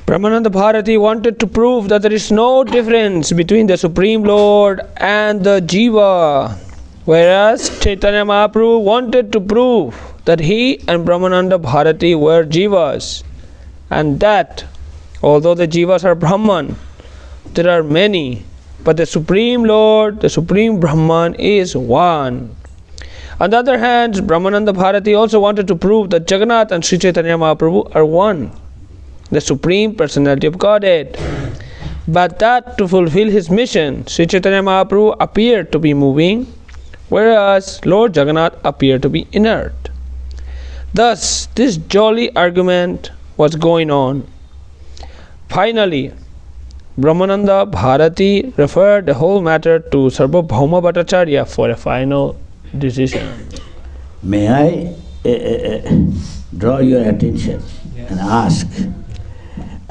Brahmananda Bharati wanted to prove that there is no difference between the Supreme Lord and the Jiva, whereas Chaitanya Mahaprabhu wanted to prove that he and Brahmananda Bharati were Jivas, and that although the Jivas are Brahman, there are many, but the Supreme Lord, the Supreme Brahman is one. On the other hand, Brahmananda Bharati also wanted to prove that Jagannath and Sri Chaitanya Mahaprabhu are one, the Supreme Personality of Godhead. But that to fulfill his mission, Sri Chaitanya Mahaprabhu appeared to be moving, whereas Lord Jagannath appeared to be inert. Thus, this jolly argument was going on. Finally, Brahmananda Bharati referred the whole matter to Sarvabhauma Bhattacharya for a final decision. May I draw your attention and ask,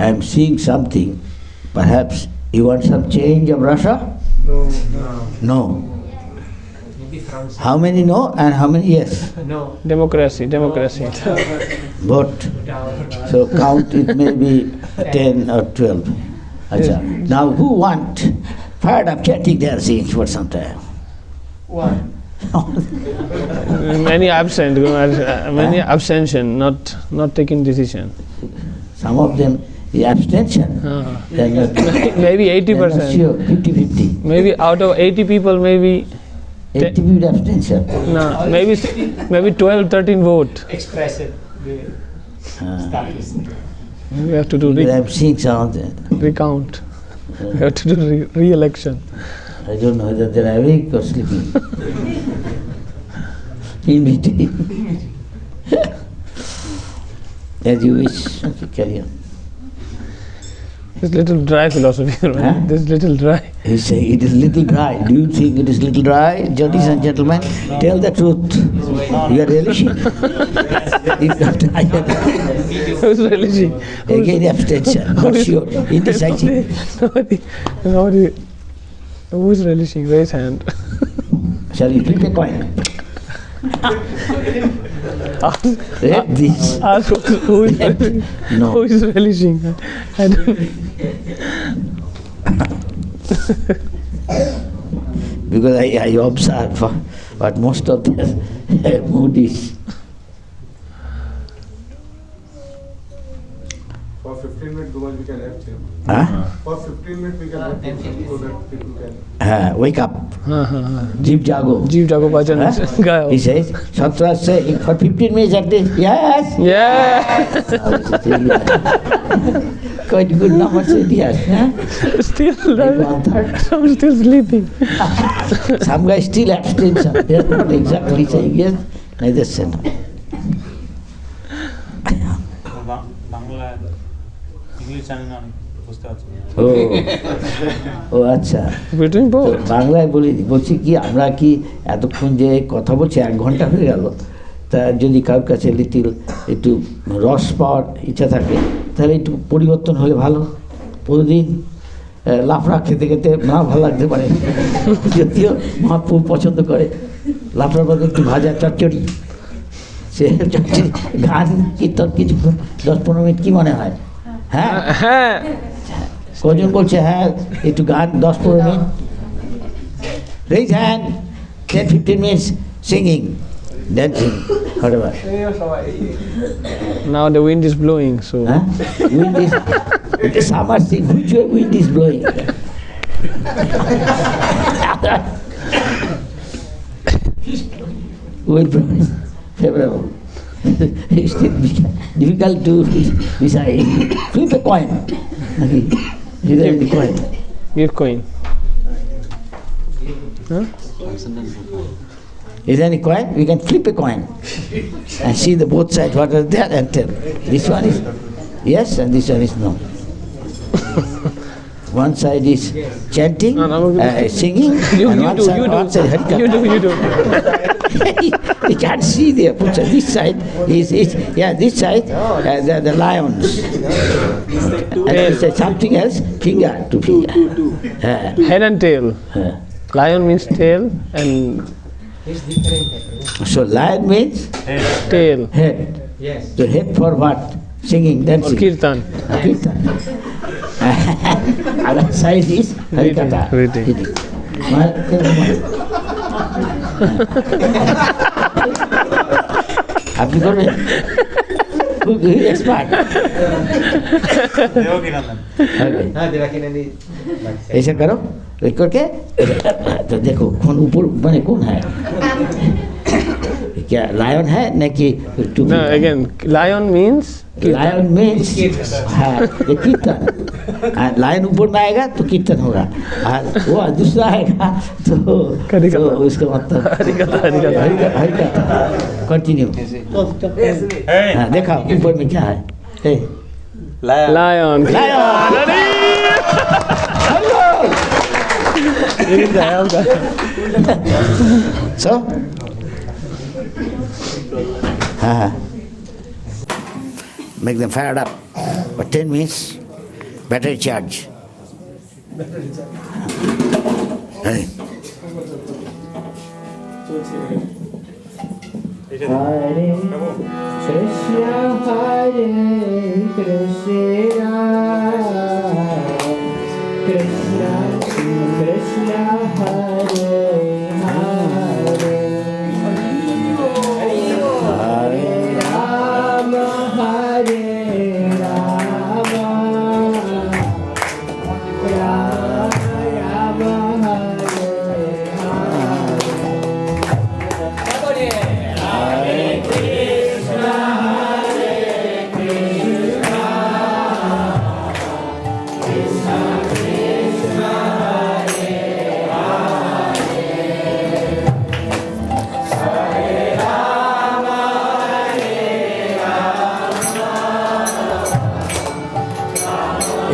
I am seeing something, perhaps you want some change of Russia? No. How many no and how many yes? No. Democracy. Vote. So count, it may be 10 or 12. Achha. Now who want fired up chanting their scenes for some time? One. Many absent, many abstention, not taking decision. Some of them the abstention. They're not, Maybe they're not 80%. sure, 50-50. Maybe out of 80 people, maybe 80 people abstention. no, maybe 12, 13 vote. Expressive status. We have to do But I'm seeing some of them. recount. We have to do re-election. I don't know whether they're awake or sleeping. In between. As you wish. Okay, carry on. It's little dry philosophy. Right? Huh? This little dry. You say it is little dry. Do you think it is little dry? Ladies and gentlemen, tell the truth. You are relishing. If not, I am. Who's relishing? Again abstention, not sure. Indecisive. Nobody. Who's relishing? Raise hand. Shall we flip a coin? Read this. Ask who is relishing. No. Who is relishing? I don't. Because I observe what most of their mood is. For 15 minutes, because we can have them. Huh? For 15 minutes, we can have them so that people can. Wake up. Jeev Jago. Jeev Jago Bhajan Gayo. He says, Satraj saying, for 15 minutes at least, yes. Yeah. Quite good number said yes. Huh? Still, Maybe 1/3. I'm still sleeping. Some guys still abstention. They're not exactly saying yes, neither say no. Bangla English জানি না আমি, বুঝতে পারছি না। ও আচ্ছা। We're doing তো both. বাংলায় বলছি কি আমরা কি এতক্ষণ যে কথা বলছি 1 ঘন্টা হয়ে গেল, তা যদি কারোর কাছে একটু রস পাওয়ার ইচ্ছা থাকে তাহলে একটু পরিবর্তন হলে ভালো। প্রতিদিন লাফড়া খেতে খেতে না ভালো লাগতে পারে, যদিও মহাপ্রভু পছন্দ করে লাফড়ার মধ্যে একটু ভাজা চচ্চড়ি, সে চচ্চড়ি গান কীর্তন কিছুক্ষণ 10-15 মিনিট কি মনে হয়? হ্যাঁ হ্যাঁ, কজন বলছে হ্যাঁ একটু গান 10-15 minute? Raise hand. 10-15 minutes singing, dancing, whatever. now the wind is blowing, so Huh? Wind is, the summer thing, which way wind is blowing? Wind blowing, favorable. It's still difficult to decide. Flip a coin. Is there any coin? give coin. Huh? Is there any coin? We can flip a coin and see the both sides what are there and tell. This one is yes and this one is no. one side is chanting, singing, and one side Harikatha. You do. You can't see the picture. This side is this side, the lions. And this side something else, finger to finger. Head and tail. Lion means tail and So lion means tail. head. Yes. The head for what? Singing, Or dancing. kirtan. Kirtan. Other side is Harikatha. Reading. আপনি করবেন খুব expert हाँ देवाकी नंदी ऐसा करो करके तो देखो कौन ऊपर बने कौन है क्या लायन है न कि No, again, lion means lion means हाँ ये कीर्तन लायन ऊपर में आएगा तो कीर्तन होगा और वो दूसरा आएगा तो उसका मतलब हरिकथा कंटिन्यू हाँ देखा ऊपर में क्या है lion. So make them fired up. But 10 minutes, battery charge. Hey. Hare Krishna, Hare Krishna, Krishna Krishna, Hare Hare, Hare Rama, Hare Rama, Rama Rama, Hare Hare.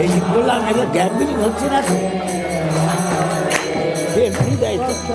এই যে বললাম এগুলো গ্যাম্বলিং হচ্ছে না তো এমনি দায়িত্ব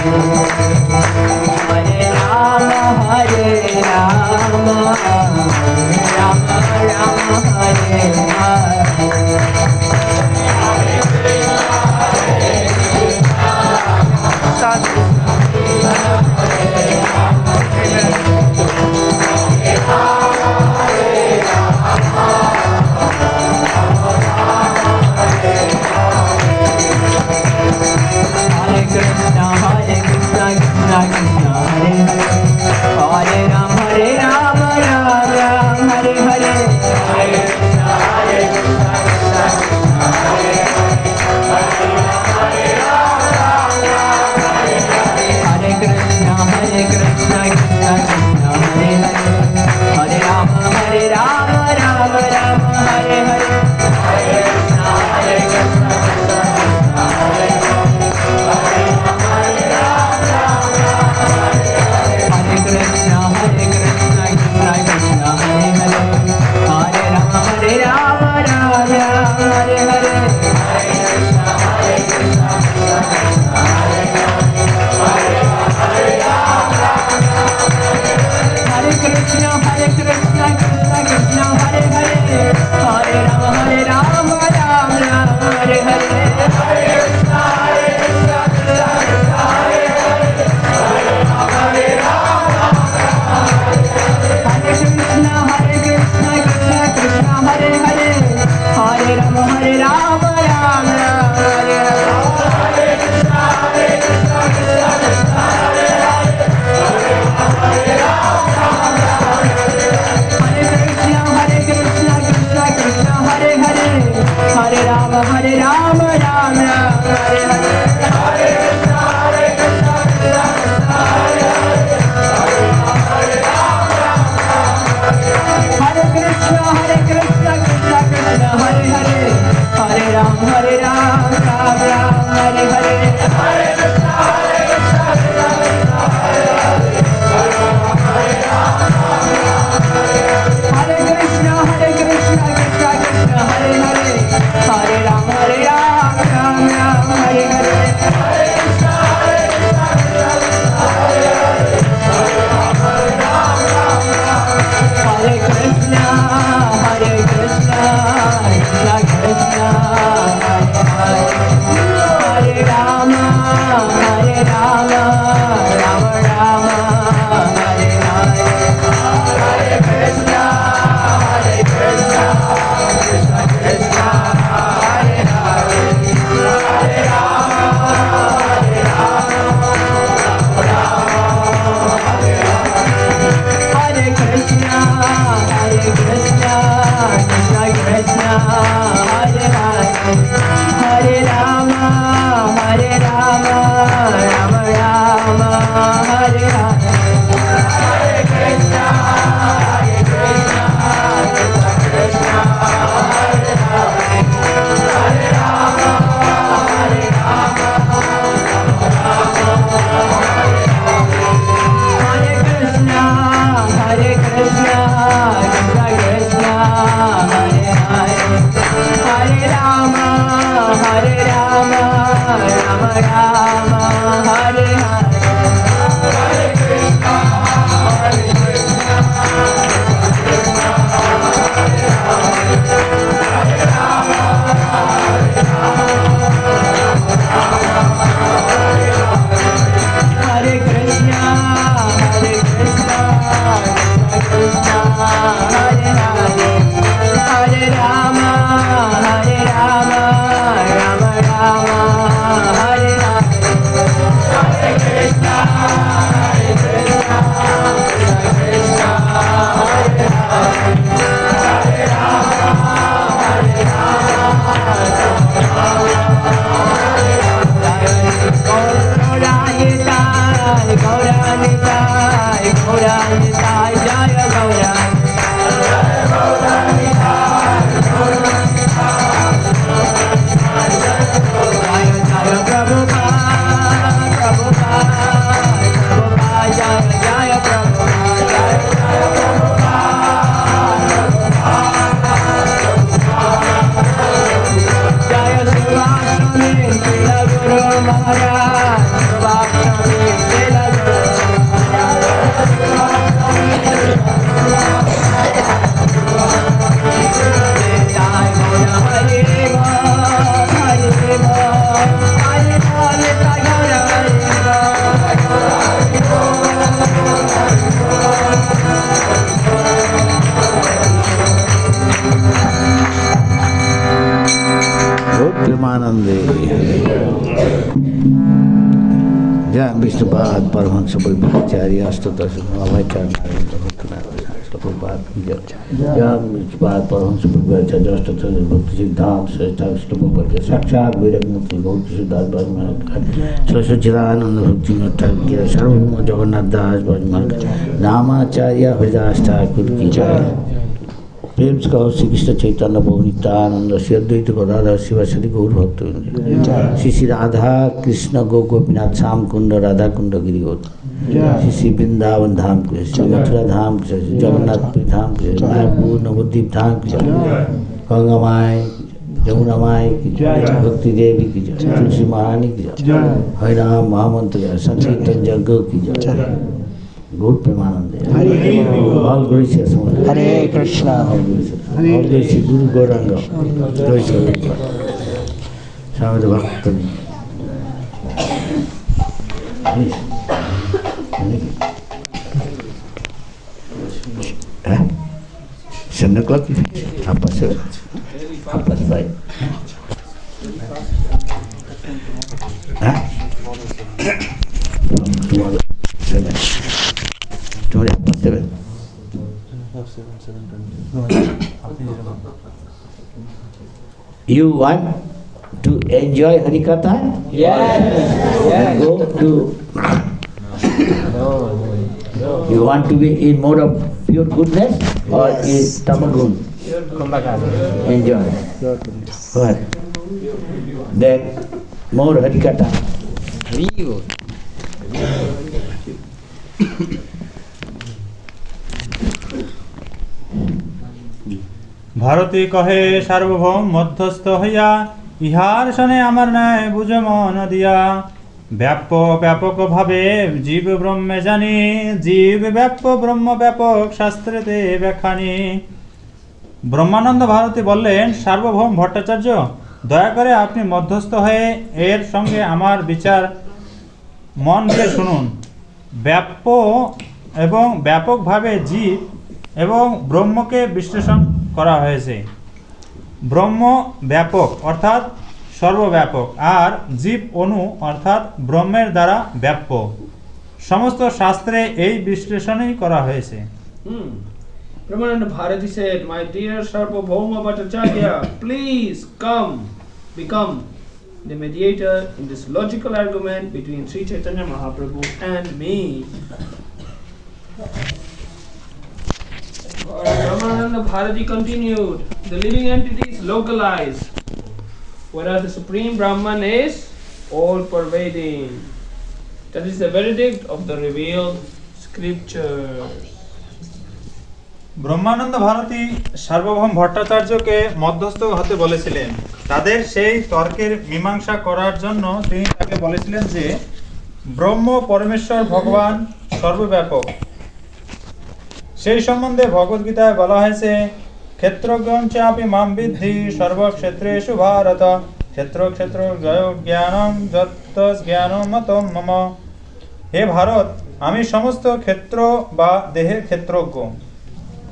Hare Hare Premanande. Jai Vishnupad Paramahansa Paripacharya Astata Samavachar Narendra Bhattana Prabhupada Jai Vishnupad Paramahansa Paripacharya Astata Bhakti Siddham Sresta Vishnupada Sakshat Viramurti Bhakti Siddham Bhajman Saraswatidananda Bhakti Nathakya Sarvabhauma Jagannath Das Bhajman Ramacharya Haridas Thakur Ki Jai प्रेम से कहो श्री कृष्ण चैतन्य प्रभु नित्यानंद श्री अद्वैत गदाधर शिवासादि गौर भक्तवृंद श्री श्री राधा कृष्ण गोपीनाथ श्याम कुंड राधा कुंड गिरिगोत्र श्री श्री वृंदावन धाम कृष्ण मथुरा धाम कृष्ण जगन्नाथपुरी धाम कृष्ण मायापुर नवद्वीप धाम कृष्ण गंगा माई यमुना माई की भक्ति देवी की जय तुलसी महारानी की जय हरिनाम महामंत्र जय संकीर्तन यज्ञ की जय Good Premanande. All gracious one. Hare Krishna. All gracious Guru Gauranga. Gracious. Samad Bhakta. Please. 7 o'clock? 7:30. 5:30. Tomorrow 7. Tomorrow 7. You want to enjoy Harikatha? Yes. Go to. You want to be in mode of pure goodness or in tamagun? Enjoy. What? Then more Harikatha. Bharati কহে সার্বভৌম মধ্যস্থ হইয়া ইহার শনে আমার ন্যায় বুঝ মন দিয়া ব্যাপ্য ব্যাপক ভাবে জীব ব্রহ্মে জানি জীব ব্যাপ্য ব্রহ্ম ব্যাপক শাস্ত্রেতে ব্যাখ্যানি। ব্রহ্মানন্দ ভারতী বললেন, সার্বভৌম ভট্টাচার্য, দয়া করে আপনি মধ্যস্থ হয়ে এর সঙ্গে আমার বিচার মন দিয়ে শুনুন। ব্যাপ্য এবং ব্যাপকভাবে জীব এবং ব্রহ্মকে বিশ্লেষণ করা হয়েছে। ব্রহ্ম ব্যাপক অর্থাৎ সর্বব্যাপক আর জীব অণু অর্থাৎ ব্রহ্মের দ্বারা ব্যাপ্য। সমস্ত শাস্ত্রে এই বিশ্লেষণই করা হয়েছে। Premananda Bharati said, "My dear Sarvabhauma Bhattacharya, please become the mediator in this logical argument between Sri Chaitanya Mahaprabhu and me." Premananda Bharati continued, "The living entity is localized, whereas the Supreme Brahman is all-pervading. That is the verdict of the revealed scriptures." ব্রহ্মানন্দ ভারতী সার্বভৌম ভট্টাচার্যকে মধ্যস্থ হতে বলেছিলেন। তাদের সেই তর্কের মীমাংসা করার জন্য তিনি তাকে বলেছিলেন যে ব্রহ্ম পরমেশ্বর ভগবান সর্বব্যাপক। সেই সম্বন্ধে ভগবদ্গীতায় বলা হয়েছে, ক্ষেত্রজ্ঞং চাপি মাম বিদ্ধি সর্বক্ষেত্রেষু ভারত ক্ষেত্র ক্ষেত্র জ্ঞানম যত জ্ঞানম মতম মম। হে ভারত, আমি সমস্ত ক্ষেত্র বা দেহের ক্ষেত্রজ্ঞ।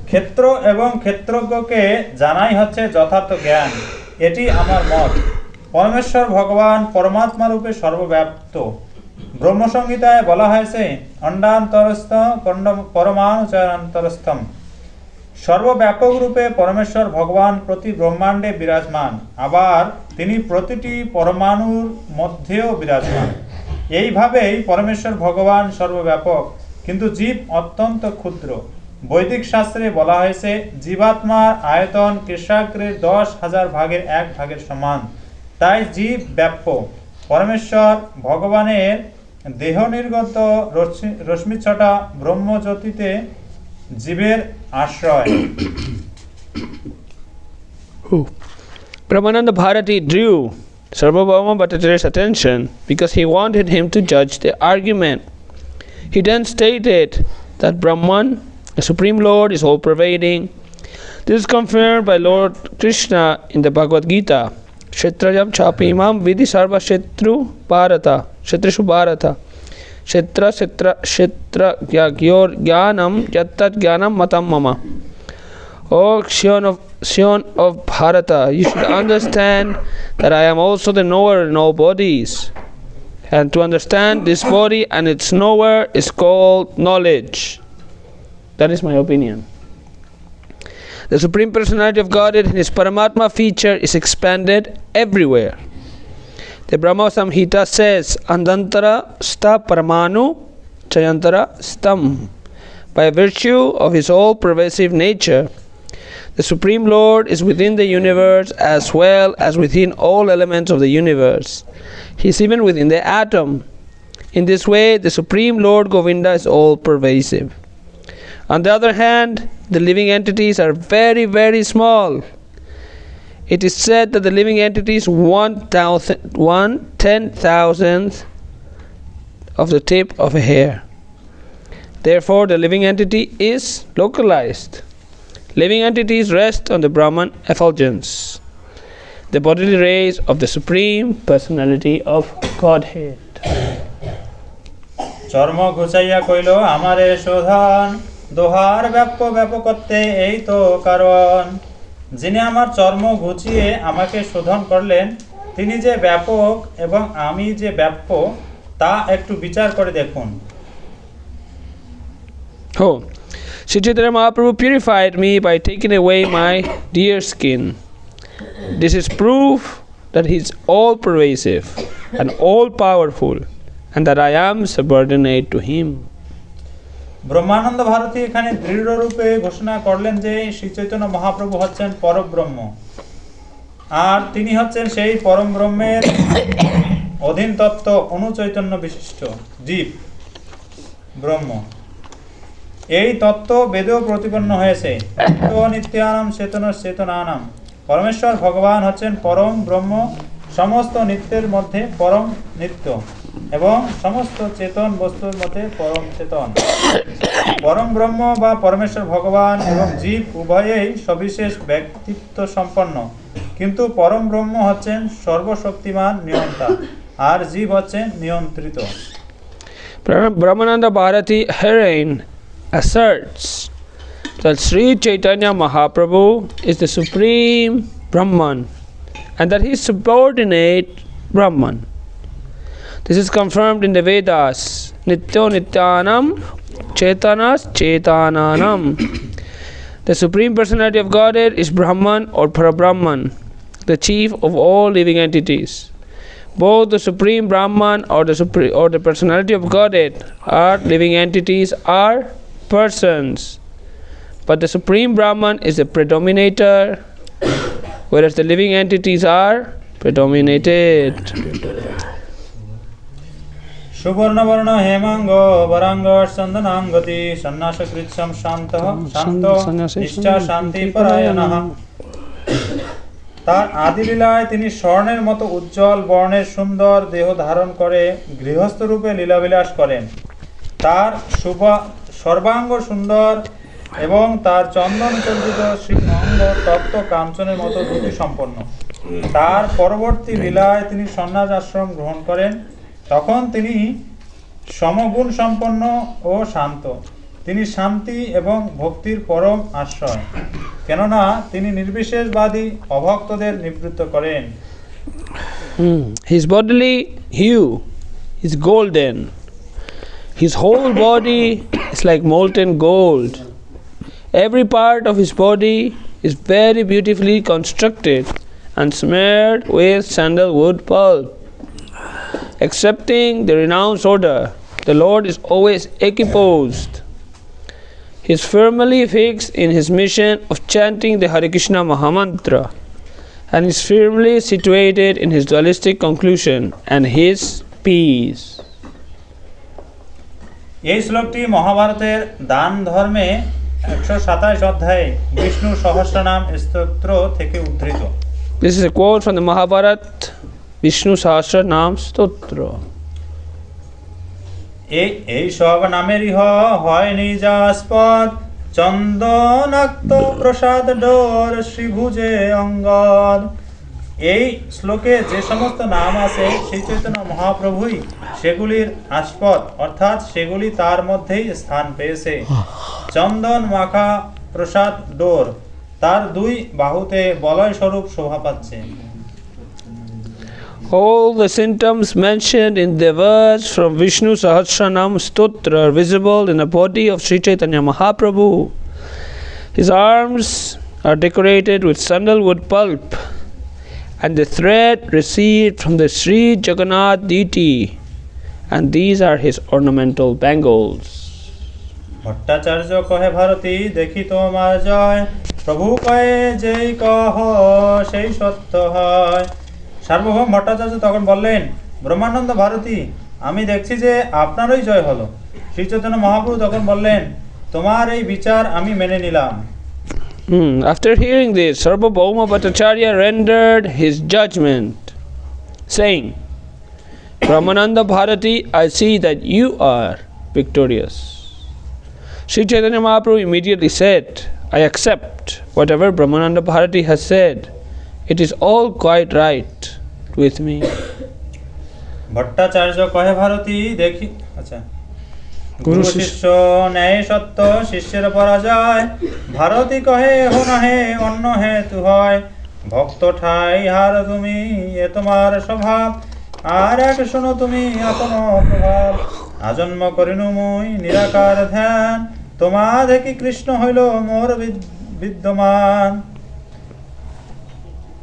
ক্ষেত্র এবং ক্ষেত্রজ্ঞকে জানাই হচ্ছে যথার্থ জ্ঞান, এটি আমার মত। পরমেশ্বর ভগবান পরমাত্মা রূপে সর্বব্যাপ্ত। ব্রহ্মসংহিতায় বলা হয়েছে, অণ্ডান্তরস্থ পরমাণুচরান্তরস্থম। সর্বব্যাপক রূপে পরমেশ্বর ভগবান প্রতি ব্রহ্মাণ্ডে বিরাজমান, আবার তিনি প্রতিটি পরমাণুর মধ্যেও বিরাজমান। এইভাবেই পরমেশ্বর ভগবান সর্বব্যাপক, কিন্তু জীব অত্যন্ত ক্ষুদ্র। বৈদিক শাস্ত্রে বলা হয়েছে, জীবাত্মার আয়তন কৃষ্ণাগ্রের 10,000 ভাগের 1 ভাগের সমান। তাই জীব ব্যাপ্য। পরমেশ্বর ভগবানের দেহ নির্গত রশ্মিচ্ছটা ব্রহ্মজ্যোতিতে জীবের আশ্রয়। Premananda Bharati drew Sarvabhauma Bhattacharya's attention because he wanted him to judge the argument. He then stated that Brahman, the Supreme Lord, is all-pervading. This is confirmed by Lord Krishna in the Bhagavad Gita. Kshetrayam chapi imam vidhi sarva shetru bharata. Shetreshu bharata. Shetra gyor jnanam yattat jnanam matam mama. O Sion of Bharata, you should understand that I am also the knower in all bodies. And to understand this body and its knower is called knowledge. That is my opinion. The Supreme Personality of Godhead in His Paramatma feature is expanded everywhere. The Brahma Samhita says, Andantara sta paramanu chayantara stam. By virtue of His all-pervasive nature, the Supreme Lord is within the universe as well as within all elements of the universe. He is even within the atom. In this way, the Supreme Lord Govinda is all-pervasive. On the other hand, the living entities are very, very small. It is said that the living entity is 1/10,000th of the tip of a hair. Therefore, the living entity is localized. Living entities rest on the Brahman effulgence, the bodily rays of the Supreme Personality of Godhead. চর্ম ঘুচাইয়া কইল আমারে শোধন দোহার ব্যাপকত্বে এই তো কারণ। যিনি আমার চর্ম ঘুচিয়ে আমাকে শোধন করলেন তিনি যে ব্যাপক এবং আমি যে ব্যাপ্য তা একটু বিচার করে দেখুন। Oh, Sri Chaitanya Mahaprabhu purified me by taking away my deer skin. This is proof that He is all-pervasive and all-powerful, and that I am subordinate to Him. ব্রহ্মানন্দ ভারতী এখানে দৃঢ় রূপে ঘোষণা করলেন যে শ্রী চৈতন্য মহাপ্রভু হচ্ছেন পরব্রহ্ম, আর তিনি হচ্ছেন সেই পরম ব্রহ্মের অধীন তত্ত্ব অনুচৈতন্য বিশিষ্ট জীব ব্রহ্ম। এই তত্ত্ব বেদেও প্রতিপন্ন হয়েছে। নিত্যানাম চেতনানাম। পরমেশ্বর ভগবান হচ্ছেন পরম ব্রহ্ম, সমস্ত নিত্যের মধ্যে পরম নিত্য এবং সমস্ত চেতন বস্তুর মধ্যে পরম চেতন। পরম ব্রহ্ম বা পরমেশ্বর ভগবান এবং জীব উভয়েই সবিশেষ ব্যক্তিত্ব সম্পন্ন, কিন্তু পরম ব্রহ্ম হচ্ছেন সর্বশক্তিমান নিয়ন্তা আর জীব হচ্ছেন নিয়ন্ত্রিত। Brahmananda Bharati herein asserts that Sri Chaitanya Mahaprabhu is the Supreme Brahman and that He is subordinate Brahman. This is confirmed in the Vedas. Nityo Nityanam Chetanas Chetananam. The Supreme Personality of Godhead is Brahman or Parabrahman, the chief of all living entities. Both the Supreme Brahman or the Personality of Godhead are living entities are persons. But the Supreme Brahman is the predominator, whereas the living entities are predominated. সুবর্ণবর্ণ Hemanga বরাঙ্গ চন্দনাঙ্গতি সন্ন্যাসকৃৎসম শান্ত নিষ্ঠা শান্তি পরায়ণঃ। তার আদিলীলায় তিনি স্বর্ণের মতো উজ্জ্বল বর্ণের সুন্দর দেহ ধারণ করে গৃহস্থ রূপে লীলাবিলাস করেন। তার সর্বাঙ্গ সুন্দর এবং তার চন্দন চর্চিত শ্রী অঙ্গ তপ্ত কাঞ্চনের মতো দ্যুতি সম্পন্ন। তার পরবর্তী লীলায় তিনি সন্ন্যাস আশ্রম গ্রহণ করেন। তখন তিনি সমগুণ সম্পন্ন ও শান্ত। তিনি শান্তি এবং ভক্তির পরম আশ্রয়, কেননা তিনি নির্বিশেষবাদী অভক্তদের নিবৃত্ত করেন। His bodily hue is golden. His whole body is like molten gold. Every part of his body is very beautifully constructed and smeared with sandalwood pulp. Accepting the renounced order, the Lord is always equiposed. He is firmly fixed in his mission of chanting the Hare Krishna Mahamantra, and is firmly situated in his dualistic conclusion and his peace. এই শ্লোকটি মহাভারতের দান ধর্মে 127 অধ্যায়ে বিষ্ণু সহস্রনাম স্তোত্র থেকে উদ্ধৃত। This is a quote from the Mahabharata, Vishnu Sahasra Nam Stotra. এই সব নামেরই হয় নিজাস্পদ চন্দনাক্ত প্রসাদ ডোর শ্রীভুজে অঙ্গদ। এই শ্লোকে যে সমস্ত নাম আছে শ্রী চৈতন্য মহাপ্রভুই সেগুলির আস্পদ, অর্থাৎ সেগুলি তার মধ্যেই স্থান পেয়েছে। চন্দন মাখা প্রসাদ ডোর তার দুই বাহুতে বলয় স্বরূপ শোভা পাচ্ছে। All the symptoms mentioned in the verse from Vishnu Sahasranam Stotra are visible in the body of Sri Chaitanya Mahaprabhu. His arms are decorated with sandalwood pulp, and the thread received from the Sri Jagannath deity, and these are his ornamental bangles. Bhattacharya কহে ভারতী দেখি তোমার জয়, প্রভু কয়ে যেই কহ সেই সত্য হয়। সার্বভৌম ভট্টাচার্য তখন বললেন, ব্রহ্মানন্দ ভারতী, আমি দেখছি যে আপনারই জয় হলো। শ্রী চৈতন্য মহাপ্রভু তখন বললেন, তোমার এই বিচার আমি মেনে নিলাম। After hearing this, Sarvabhauma Bhattacharya rendered his judgment, saying, Brahmananda Bharati, I see that you are victorious. Sri Chaitanya Mahaprabhu immediately said, I accept whatever Brahmananda Bharati has said. It is all quite right with me. Bhattacharya কহে ভারতী দেখি গুরু শিষ্য ন্যায় সত্য শিষ্যের পরাজয়, ভারতী কহে হো নহে অন্য হেতু হয়, ভক্ত ঠাই হার তুমি এ তোমার স্বভাব, আর এক শোনো তুমি আপন প্রভাব, আজন্ম করিনু মুই নিরাকার ধ্যান, তোমা দেখি কৃষ্ণ হইল মোর বিদ্যমান।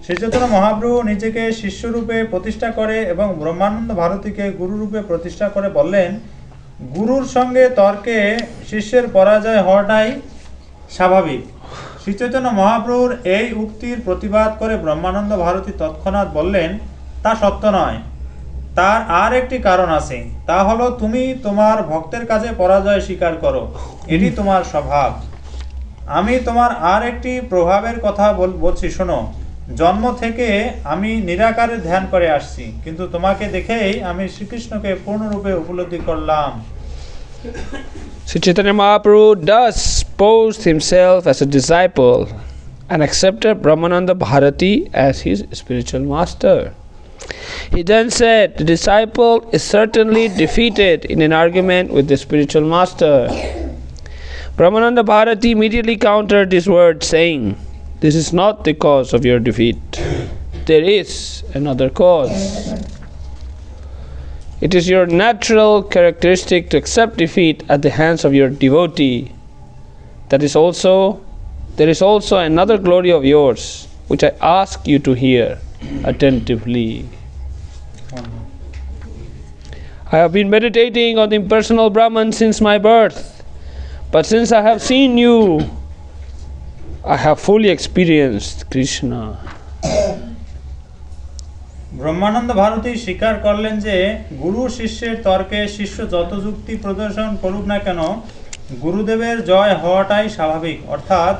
শ্রী চৈতন্য মহাপ্রভু নিজেকে শিষ্যরূপে প্রতিষ্ঠা করে এবং ব্রহ্মানন্দ ভারতীকে গুরুরূপে প্রতিষ্ঠা করে বললেন, গুরুর সঙ্গে তর্কে শিষ্যের পরাজয় হওয়াটাই স্বাভাবিক। শ্রী চৈতন্য মহাপ্রভুর এই উক্তির প্রতিবাদ করে ব্রহ্মানন্দ ভারতী তৎক্ষণাৎ বললেন, তা সত্য নয়, তার আর একটি কারণ আছে, তা হলো তুমি তোমার ভক্তের কাছে পরাজয় স্বীকার করো, এটি তোমার স্বভাব। আমি তোমার আর একটি প্রভাবের কথা বলছি, শোনো। জন্ম থেকে আমি নিরাকারে ধ্যান করে আসছি, কিন্তু তোমাকে দেখেই আমি শ্রীকৃষ্ণকে পূর্ণরূপে উপলব্ধি করলাম। Sri Chaitanya Mahaprabhu thus posed himself as a disciple and accepted Brahmananda Bharati as his spiritual master. He then said, the disciple is certainly defeated in an argument with the spiritual master. Brahmananda Bharati immediately countered this word, saying, this is not the cause of your defeat. There is another cause. It is your natural characteristic to accept defeat at the hands of your devotee. There is also another glory of yours, which I ask you to hear attentively. I have been meditating on the impersonal Brahman since my birth, but since I have seen you, I have fully experienced Krishna. ব্রহ্মানন্দ ভারতী স্বীকার করলেন যে গুরু শিষ্যের তর্কে শিষ্য যত যুক্তি প্রদর্শন করুক না কেন, গুরুদেবের জয় হওয়াটাই স্বাভাবিক, অর্থাৎ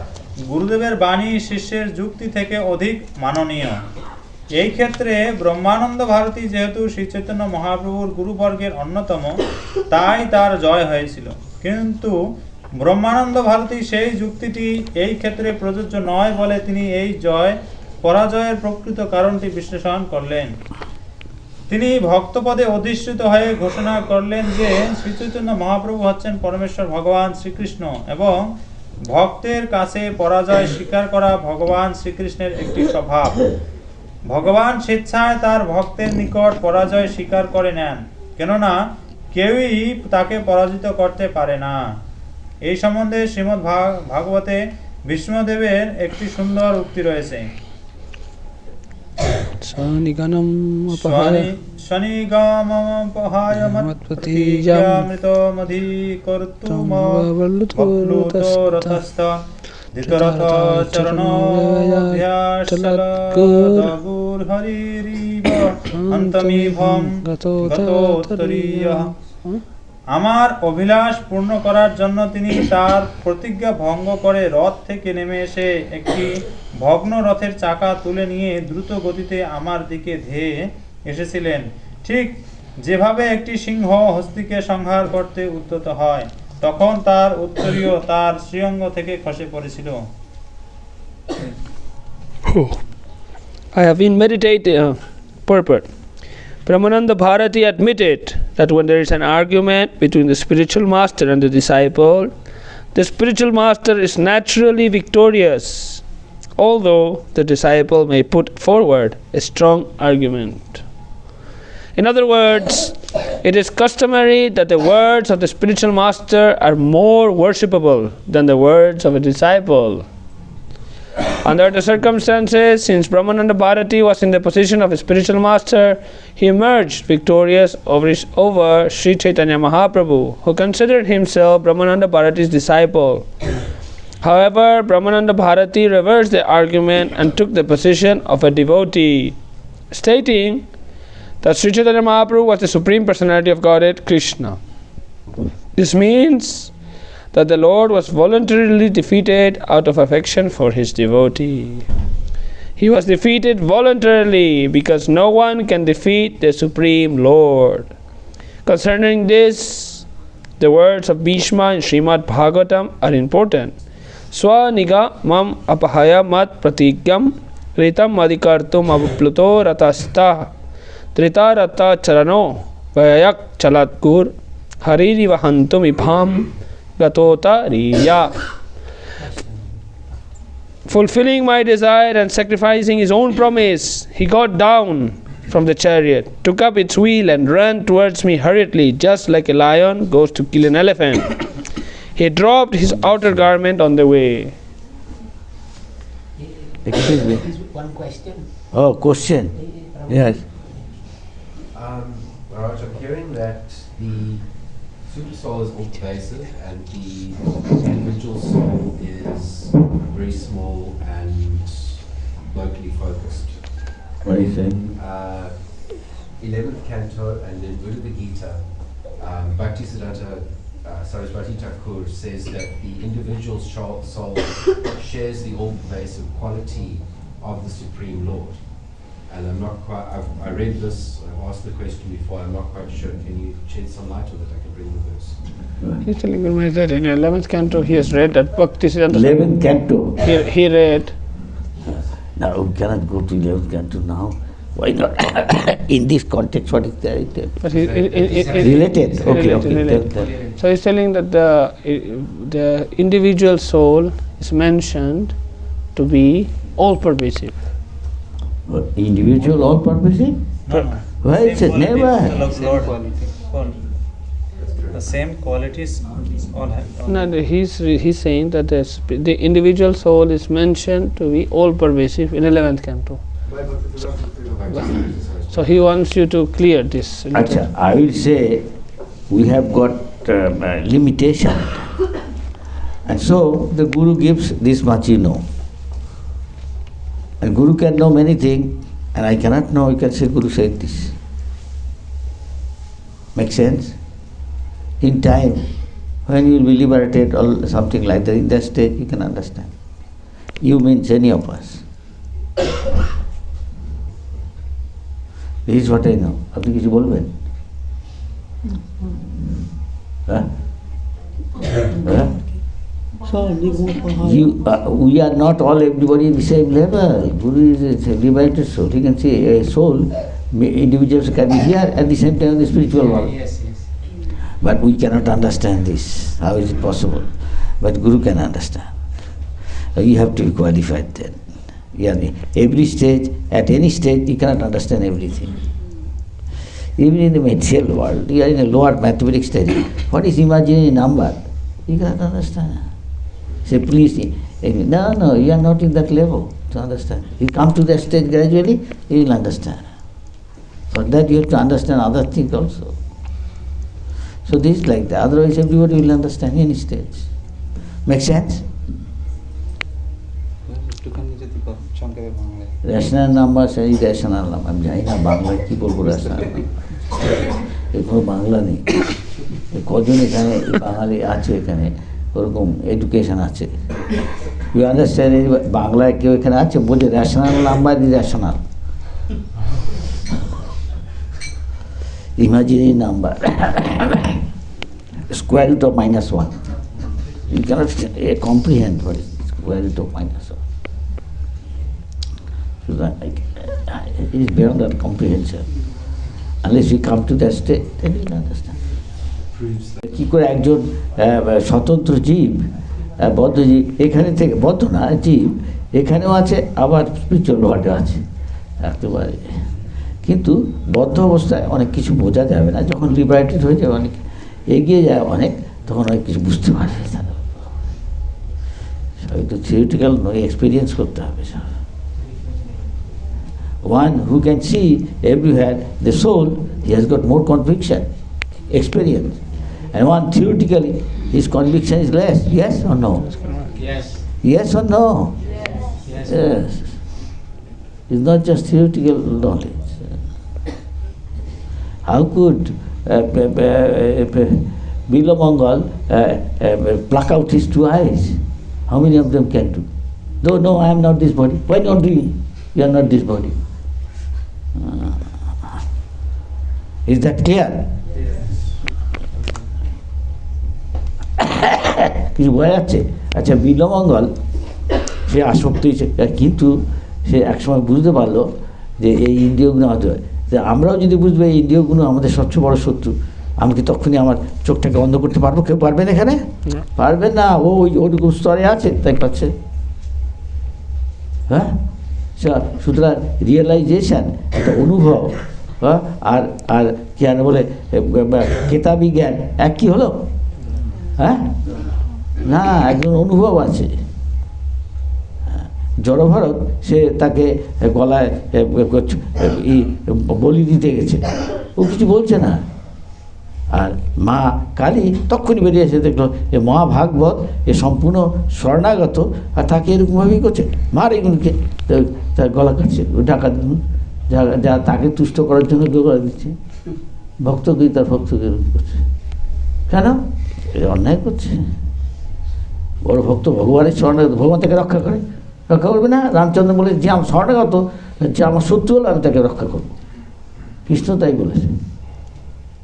গুরুদেবের বাণী শিষ্যের যুক্তি থেকে অধিক মাননীয়। এই ক্ষেত্রে ব্রহ্মানন্দ ভারতী যেহেতু শ্রী চৈতন্য মহাপ্রভুর গুরুবর্গের অন্যতম, তাই তার জয় হয়েছিল। কিন্তু ব্রহ্মানন্দ ভারতী সেই যুক্তিটি এই ক্ষেত্রে প্রযোজ্য নয় বলে তিনি এই পরাজয়ের প্রকৃত কারণটি বিশ্লেষণ করলেন। তিনি ভক্তপদে অধিষ্ঠিত হয়ে ঘোষণা করলেন যে শ্রী চৈতন্য মহাপ্রভু হচ্ছেন পরমেশ্বর ভগবান শ্রীকৃষ্ণ এবং ভক্তের কাছে পরাজয় স্বীকার করা ভগবান শ্রীকৃষ্ণের একটি স্বভাব। ভগবান স্বেচ্ছায় তার ভক্তের নিকট পরাজয় স্বীকার করে নেন, কেননা কেউই তাকে পরাজিত করতে পারে না। এই সম্বন্ধে শ্রীমদ্ ভাগবতে বিষ্ণুদেবের একটি সুন্দর উক্তি রয়েছে, আমার অভিলাষ পূর্ণ করার জন্য তিনি তার প্রতিজ্ঞা ভঙ্গ করে রথ থেকে নেমে এসে একটি ভগ্ন রথের চাকা তুলে নিয়ে দ্রুত গতিতে আমার দিকে ধেয়ে এসেছিলেন, ঠিক যেভাবে একটি সিংহ হস্তিকে সংহার করতে উদ্যত হয়, তখন তার উত্তরীয় তার শ্রীঅঙ্গ থেকে খসে পড়েছিল। I have been meditating. Purport. Brahmananda Bharati admitted that when there is an argument between the spiritual master and the disciple is naturally victorious although the disciple may put forward a strong argument. In other words, it is customary that the words of the spiritual master are more worshipable than the words of a disciple. Under the circumstances, since Brahmananda Bharati was in the position of a spiritual master, he emerged victorious over Sri Chaitanya Mahaprabhu, who considered himself Brahmananda Bharati's disciple. However, Brahmananda Bharati reversed the argument and took the position of a devotee, stating that Sri Chaitanya Mahaprabhu was the Supreme Personality of Godhead, Krishna. This means that the Lord was voluntarily defeated out of affection for his devotee. He was defeated voluntarily because no one can defeat the Supreme Lord. Concerning this, the words of Bhishma in Srimad Bhagavatam are important. Swaniga mam apahaya mat pratigyam ritam adhikartum avupluto ratasta trita rata charano vayak chalatkur hariri vahantum ibham gatota riya. Fulfilling my desire and sacrificing his own promise, he got down from the chariot, took up its wheel and ran towards me hurriedly, just like a lion goes to kill an elephant. He dropped his outer garment on the way. Excuse me. One question. Oh, question. Yes. Maharaj, I'm hearing that the super soul is all pervasive and the individual soul is very small and locally focused. What are you saying? 11th canto and in Bhagavad Gita, Bhaktisiddhanta Saraswati Thakur says that the individual soul shares the all-pervasive quality of the Supreme Lord. And I'm not quite, I read this, I've asked the question before, I'm not quite sure. Can you shed some light on it? I can bring the verse. He's telling me that in 11th canto he has read that Bhaktisiddhanta. 11th canto. He read. Now we cannot go to 11th canto now. Why not? In this context, what is there? But Related. Okay, okay. Related. So he's telling that the individual soul is mentioned to be all-pervasive. Individual, all-pervasive? No. Why it says never? The same qualities all have. No, he's saying that the individual soul is mentioned to be all-pervasive in 11th canto. So he wants you to clear this. Achha, I will say we have got limitation, and so the Guru gives this much you know. And Guru can know many things, and I cannot know. You can say Guru said this. Make sense? In time, when you will be liberated or something like that, in that stage you can understand. You means any of us. This is what I know. আপনি কিছু বলবেন? We are not all everybody in the same level. Guru is a liberated soul. You can see a soul, individuals can be here at the same time in the spiritual world. Yes, yes. But we cannot understand this. How is it possible? But Guru can understand. You have to be qualified then. Every stage, at any stage, you cannot understand everything. Even in the material world, you are in a lower mathematics study. What is imaginary number? You cannot understand. Say, please, no, you are not in that level to understand. You come to that stage gradually, you will understand. For that you have to understand other things also. So this is like that. Otherwise everybody will understand any stage. Make sense? Rational number say rational number. I'm জানি না বাংলা কি বলবো rational number. কোনো বাংলা নেই। কজন এখানে বাঙালি আছে এখানে ওরকম এডুকেশন আছে। You understand বাংলায় কেউ এখানে আছে বলে rational number is rational. Imaginary number. Square root of -1. You cannot comprehend what is square root of -1. So that it is beyond our comprehension. Unless we come to that state, then we will understand. কি করে একজন স্বতন্ত্র জীব বদ্ধ জীব এখানে থেকে বদ্ধ না জীব এখানেও আছে, আবার স্পিরিচুয়াল ওয়ার্ল্ডে আছে একেবারে। কিন্তু বদ্ধ অবস্থায় অনেক কিছু বোঝা যাবে না, যখন লিবারেটেড হয়ে যায়, অনেক এগিয়ে যায় অনেক, তখন অনেক কিছু বুঝতে পারবে। সবই তো থিওরিটিক্যাল নয়, এক্সপিরিয়েন্স করতে হবে সব। One who can see everywhere the soul, he has got more conviction, experience. And one theoretically, his conviction is less. Yes or no? Yes. Yes or no? Yes. Yes. It's not just theoretical knowledge. How could Bilamangal pluck out his two eyes? How many of them can do? No, I am not this body. Why not doing? You are not this body. Is that clear? কিছু বোঝা যাচ্ছে? আচ্ছা, বিলমঙ্গল সে আসক্তি, কিন্তু সে একসময় বুঝতে পারলো যে এই ইন্দ্রিয়গুলো আমাদের, যে আমরাও যদি বুঝবো এই ইন্দ্রিয়গুলো আমাদের সবচেয়ে বড় শত্রু, আমি কি তখনই আমার চোখটাকে বন্ধ করতে পারবো? কেউ পারবেন এখানে? পারবেন না। ও ওইরকম স্তরে আছে, তাই পাচ্ছে। হ্যাঁ, সুতরাং রিয়েলাইজেশন, একটা অনুভব, হ্যাঁ, আর আর কি আর বলে কেতাবি জ্ঞান এক কি হলো? হ্যাঁ, না, একজন অনুভব আছে। জড়ভারত সে তাকে গলায় বলি দিতে গেছে, ও কিছু বলছে না। আর মা কালী তখনই বেরিয়ে এসে দেখলো এ মহাভাগবত, এ সম্পূর্ণ শরণাগত, আর তাকে এরকমভাবেই করছে, মার এগুলোকে, তার গলা কাটছে, ওই ডাকাত যা তাকে তুষ্ট করার জন্য গলা দিচ্ছে, ভক্তকেই তার ভক্তকে করছে। কেন? এ অন্যায় করছে। বড় ভক্ত ভগবানের শরণাগত, ভগবান তাকে রক্ষা করে, রক্ষা করবে না? রামচন্দ্র বলে যে আমার শরণাগত, যে আমার শত্রু হলো আমি তাকে রক্ষা করব। কৃষ্ণ তাই বলেছে,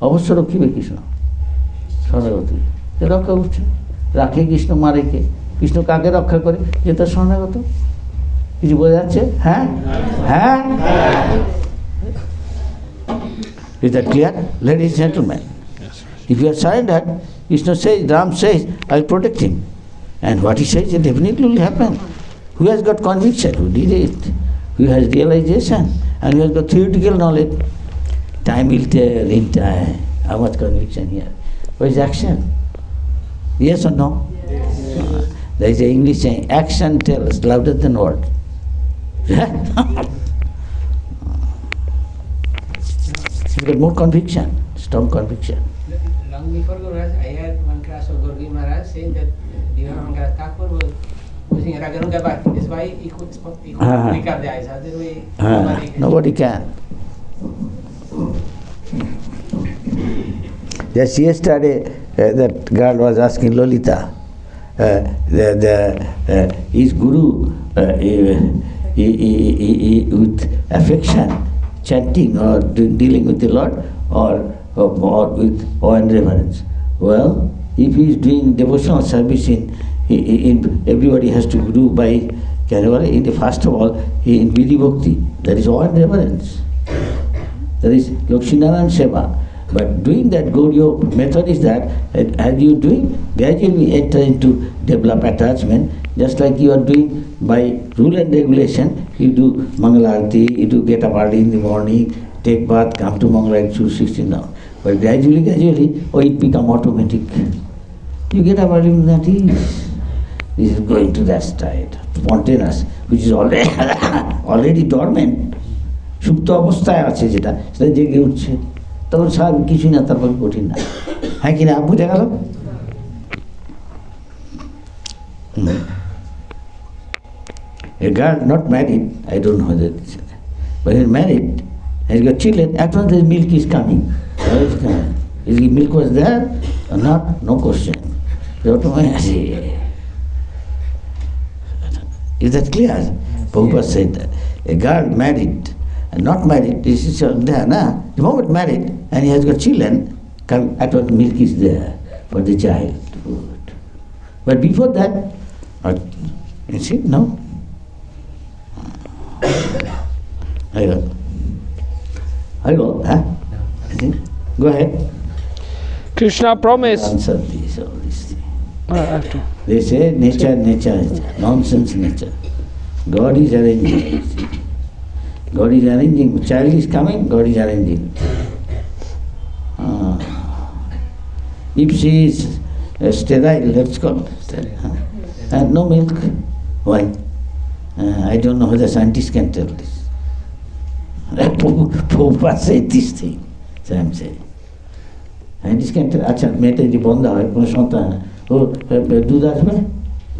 অবশ্য রক্ষিবে কৃষ্ণ শরণাগত, সে রক্ষা করছে। রাখে কৃষ্ণ, মারে কে? কৃষ্ণ কাকে রক্ষা করে? যে তার শরণাগত। কিছু বোঝা যাচ্ছে? হ্যাঁ, হ্যাঁ। Is that clear? Ladies and gentlemen, if you are surrendered, Krishna says, Ram says, I will protect him. And what he says, it definitely will happen. Who has got conviction? Who did it? Who has realization? And who has got theoretical knowledge? Time will tell in time how much conviction here. What is action? Yes or no? Yes. There is an English saying, action tells louder than word. You get more conviction, strong conviction. Long before Guru Maharaj, I had one class of Guru Maharaj saying that Maharaj Thakur was using Raganuga Bhakti. That's why he could pick up the eyes. Otherwise, nobody can. Just yesterday, that girl was asking Lolita, his Guru, with affection, chanting or dealing with the Lord, or with awe and reverence. Well, if he is doing devotional service in everybody has to do by in the first of all in Vidhi Bhakti, there is awe and reverence. There is Lakshminarayan Seva. But doing that Gauriya method is that as you doing, gradually enter into develop attachment, just like you are doing by rule and regulation. You do Mangalarti, you do get up early in the morning, take bath, come to Mangalarti, choose 16 now. But gradually, it become automatic. You get up early in that ease. This is going to that state, spontaneous, which is already dormant. সুপ্ত অবস্থায় আছে যেটা, সেটা জেগে উঠছে, তখন স্বাভাবিক কিছুই না, তারপর কঠিন না। হ্যাঁ কিনা? বুঝে গেল? A girl not married, I don't know whether it's, but he's married, has got children, after the milk is coming. Is the milk was there or not? No question. Is that clear? Prabhupada said that. A girl married, and not married, this is there, na? The moment married, and he has got children, come after the milk is there for the child. But before that, you see, no? I go, huh? Go ahead. Krishna promised. Answer these, all these things. They say nature, nonsense nature. God is arranging. See. God is arranging. Child is coming, God is arranging. If she is sterile, let's call sterile, and no milk, why? I don't know whether scientists can tell this. Prabhupada said this thing, so I am saying. Scientists can tell, আচ্ছা মেয়েটা যদি বন্ধ হয় কোনো সন্তান ও দুধ আসবে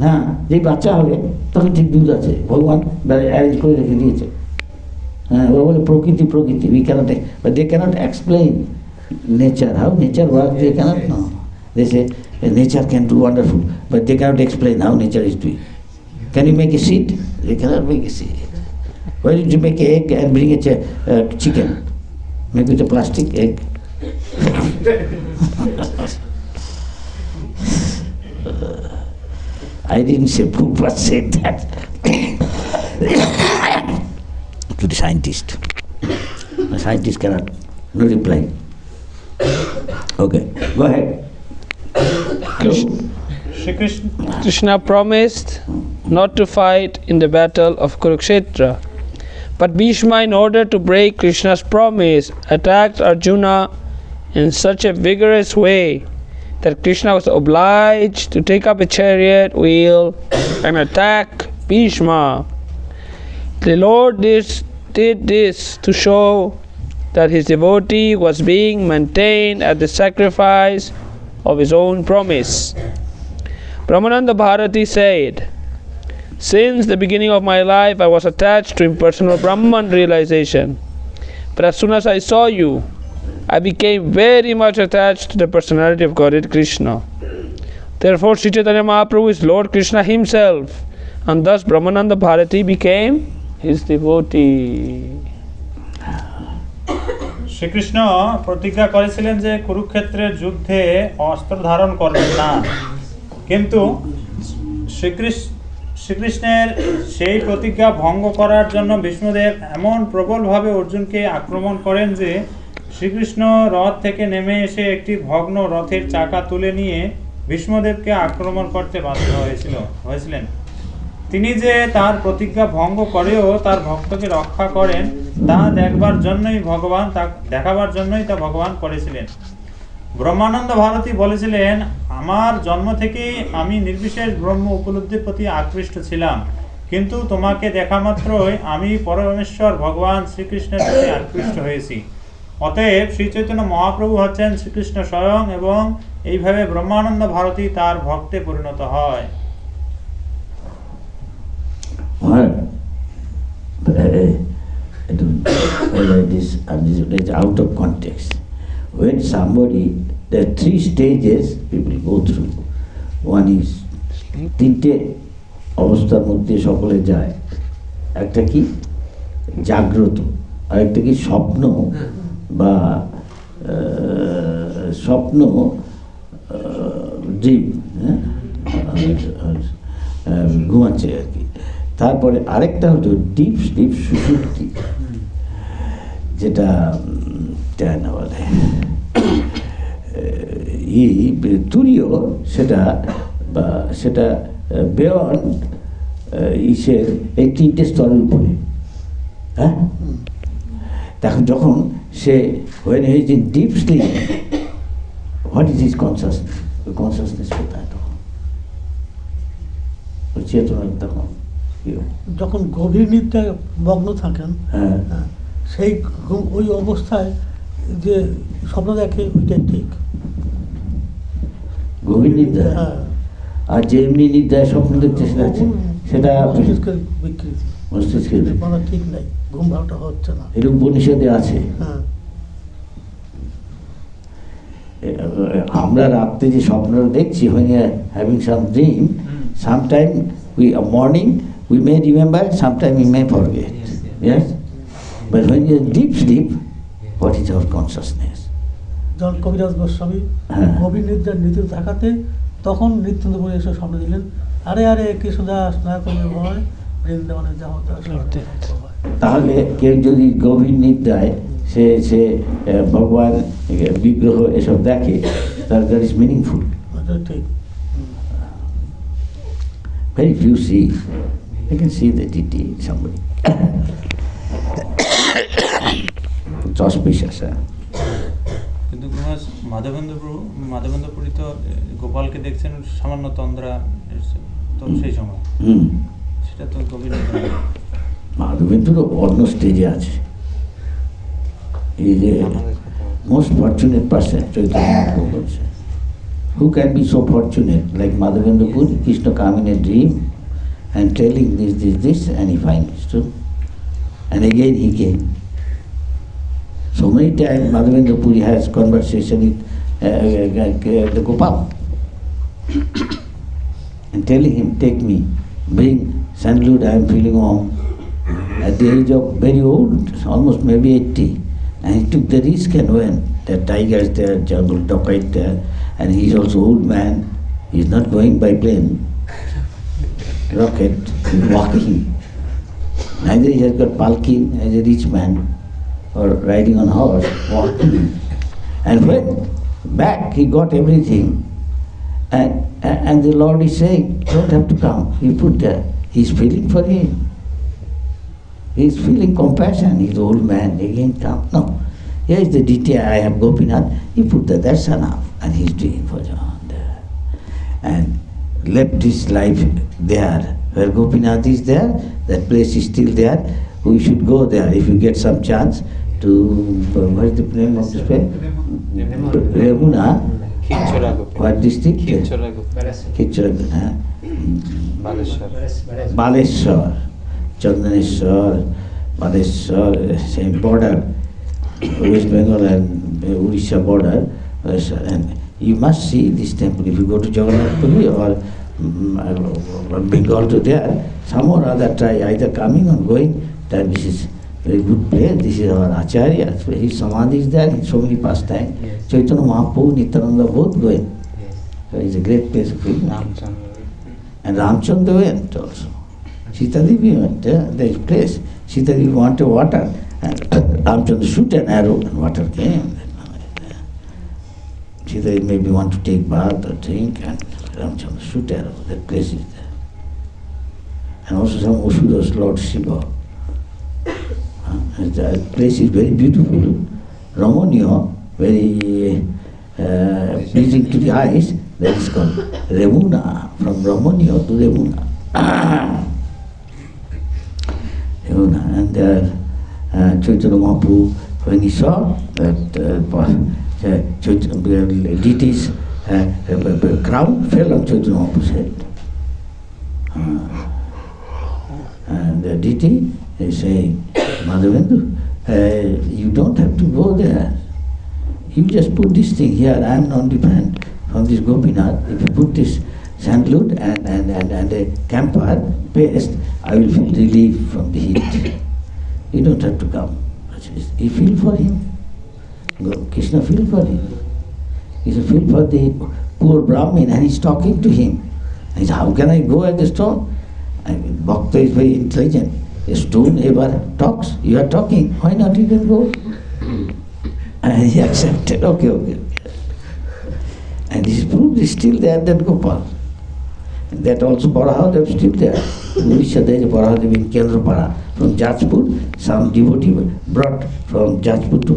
না, যেই বাচ্চা হবে তখন ঠিক দুধ আছে, ভগবান অ্যারেঞ্জ করে রেখে দিয়েছে। হ্যাঁ, ও বলে প্রকৃতি প্রকৃতি, we cannot, but they cannot explain nature, how nature works, they cannot know. They say nature can do wonderful, but they cannot explain how nature is doing. Can you make a seed? They cannot make a seed. Why did you make an egg and bring a chicken? Make it a plastic egg. I didn't say Prabhupada said that to the scientist. The scientist cannot, no reply. Okay, go ahead. Krishna promised not to fight in the battle of Kurukshetra. But Bhishma, in order to break Krishna's promise, attacked Arjuna in such a vigorous way that Krishna was obliged to take up a chariot wheel and attack Bhishma. The Lord did this to show that his devotee was being maintained at the sacrifice of his own promise. Brahmananda Bharati said, "Since the beginning of my life I was attached to impersonal Brahman realization. But as soon as I saw you, I became very much attached to the personality of Godhead Krishna. Therefore Sri Chaitanya Mahaprabhu is Lord Krishna himself, and thus Brahmananda Bharati became his devotee." Shrikrishna প্রতিজ্ঞা করেছিলেন যে কুরুক্ষেত্রের যুদ্ধে অস্ত্র ধারণ করবেন না, কিন্তু শ্রীকৃষ্ণের সেই প্রতিজ্ঞা ভঙ্গ করার জন্য বিষ্ণুদেব এমন প্রবলভাবে অর্জুনকে আক্রমণ করেন যে শ্রীকৃষ্ণ রথ থেকে নেমে এসে একটি ভগ্ন রথের চাকা তুলে নিয়ে ভীষ্মদেবকে আক্রমণ করতে বাধ্য হয়েছিলেন। তিনি যে তার প্রতিজ্ঞা ভঙ্গ করেও তার ভক্তকে রক্ষা করেন তা দেখাবার জন্যই তা ভগবান করেছিলেন। ব্রহ্মানন্দ ভারতী বলেছিলেন, আমার জন্ম থেকেই আমি নির্বিশেষ ব্রহ্ম উপলব্ধির প্রতি আকৃষ্ট ছিলাম, কিন্তু তোমাকে দেখা মাত্রই আমি পরমেশ্বর ভগবান শ্রীকৃষ্ণের প্রতি আকৃষ্ট হয়েছি। অতএব শ্রী চৈতন্য মহাপ্রভু হচ্ছেন শ্রীকৃষ্ণ স্বয়ং, এবং এইভাবে ব্রহ্মানন্দ ভারতী তার ভক্তে পরিণত হয়। This is out of context. When somebody, there are three stages people go through. One is তিনটে অবস্থার মধ্যে সকলে যায়। একটা কি জাগ্রত, আর একটা কি স্বপ্ন বা স্বপ্ন ড্রিম, ঘুমাচ্ছে আর কি। তারপরে আরেকটা হলো ডিপ স্লিপ সুষুপ্তি, যেটা না বলে তুরীয়, সেটা বিয়ন্ড ইসের এই তিনটে স্তরের উপরে। হ্যাঁ, তখন যখন সে when he is in deep sleep, what is his consciousness? Consciousness কোথায় তখন? চেতনা তখন যখন গভীর নিদ্রায় মগ্ন থাকেন, সেই ওই অবস্থায় যে স্বপ্ন দেখে ওইটাই ঠিক গভীর নিদ্রা। আর যে এমনি নিদ্রায় স্বপ্ন দেখতে সেটা মস্তিষ্কের বিকৃতি, মস্তিষ্কের মানে ঠিক নাই, ঘুম ভাবটা হচ্ছে না, এটা উপনিষদে আছে। আমরা রাত্রে যে স্বপ্নটা দেখছি, when you are having some dream, sometime morning we may remember, sometime we may forget. Yes, but when you are deep sleep, what is our consciousness? যখন কবিরাজ গোস্বামী গভীর নিদ্রার নীতি থাকাতে তখন নিত্যানন্দপুরে এসে স্বপ্ন দিলেন, আরে আরে কৃষ্ণদাস না করে ভয় বৃন্দাবনে যাও। তাহলে কেউ যদি গভীর নিদ্রায় সে ভগবান বিগ্রহ এসব দেখে, তার দ্যাট ইজ মিনিংফুল। ঠিক। Very few see You can see the deity, somebody. It's auspicious. কিন্তু মাধবেন্দ্র পুরী তো গোপালকে দেখছেন সামান্য তন্দ্রা তো সেই সময় সেটা তো গভীর মাধবেন্দ্র অন্য স্টেজে আছে। He is a most fortunate person, Chaitanya Mahaprabhu said. Who can be so fortunate like Madhavendra Puri? Krishna come in a dream and telling this, and he finds it true. And again he came. So many times Madhavendra Puri has conversation with the Gopal and telling him, take me, bring sandalwood, I am feeling warm. At the age of very old, almost maybe 80, and he took the risk and went. There are tigers there, jungle dacoit there, and he is also old man. He is not going by plane, rocket, he is walking. Neither he has got palki as a rich man, or riding on horse, walking. And when back he got everything, and the Lord is saying, don't have to come, he put there. He is feeling for him. He is feeling compassion, he is old man, again come. No, here is the detail, I have Gopinath, he put that, that's enough. And he is doing for John there. And left his life there. Where Gopinath is there, that place is still there. We should go there if you get some chance to, what is the name of this place? Remuna. What district? Khichura. Baleshwar. Chandaneshwar, Baleshwar, same border, West Bengal and Odisha border. And you must see this temple. If you go to Jagannath Puri or Bengal to there, some or other try either coming or going, that this is very good place. This is our Acharya. His samadhi is there in so many pastimes. Yes. Chaitanya Mahaprabhu, Nityananda both going. Yes. So it's a great place of pilgrimage. And Ramchandra went also. Sita Devi went there, there is place. Sita Devi wanted water, and Ramchandra shoot an arrow and water came. Sita Devi maybe want to take bath or drink, and Ramchandra shoot arrow, that place is there. And also some Osudas, Lord Shiva. The place is very beautiful, Ramonia, very pleasing to the eyes. That is called Remuna, from Ramonia to Remuna. And Chaitanya Mahaprabhu, when he saw that deity's crown fell on Chaitanya Mahaprabhu's head. And the deity is saying, Madhavendra, you don't have to go there. You just put this thing here, I am non-dependent from this Gopinath. If you put this sandalwood and a camphor paste, I will feel relief from the heat. You don't have to come. You feel for him. Krishna feel for him. He feel for the poor Brahmin, and he's talking to him. And he said, how can I go at the stone? Bhakta is very intelligent. A stone ever talks. You are talking. Why not you can go? And he accepted. Okay. And this proof is still there, that Gopal. And that also Barahadev is still there. In Odisha there is a Barahadev in Kendrapara. From Jajpur, some devotee brought from Jajpur to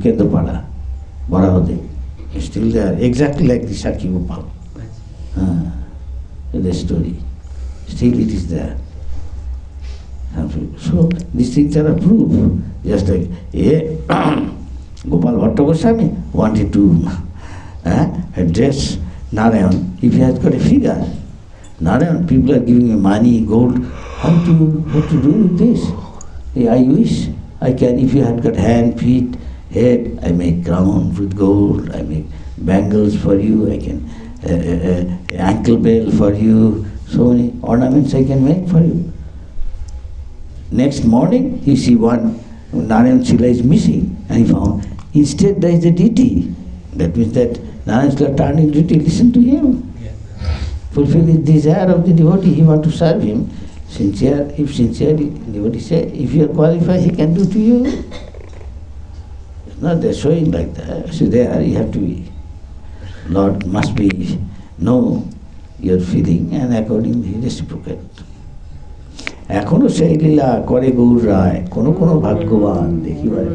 Kendrapara. Barahadev is still there, exactly like the Sakhi Gopal. The story. Still it is there. So these things are a proof. Just like Gopal Bhatta Goswami wanted to address Narayan. If he has got a figure, Narayan, people are giving him money, gold. What to do with this? I wish I can. If you had got hand, feet, head, I make crown with gold. I make bangles for you. I can ankle bell for you. So many ornaments I can make for you. Next morning, he see one Narayan Sila is missing, and he found instead there is a deity. That means that Narayan Sila turned into deity. Listen to him. Fulfill his desire of the devotee. He want to serve him. Sincere, if sincerely devotee say, if you are qualified, he can do to you. It's not they're showing like that. So there you have to be. Lord must be, no, your feeling and accordingly reciprocate. এখনো সেই লীলা করে গৌর রায়, কোনো ভাগ্যবান দেখিবার।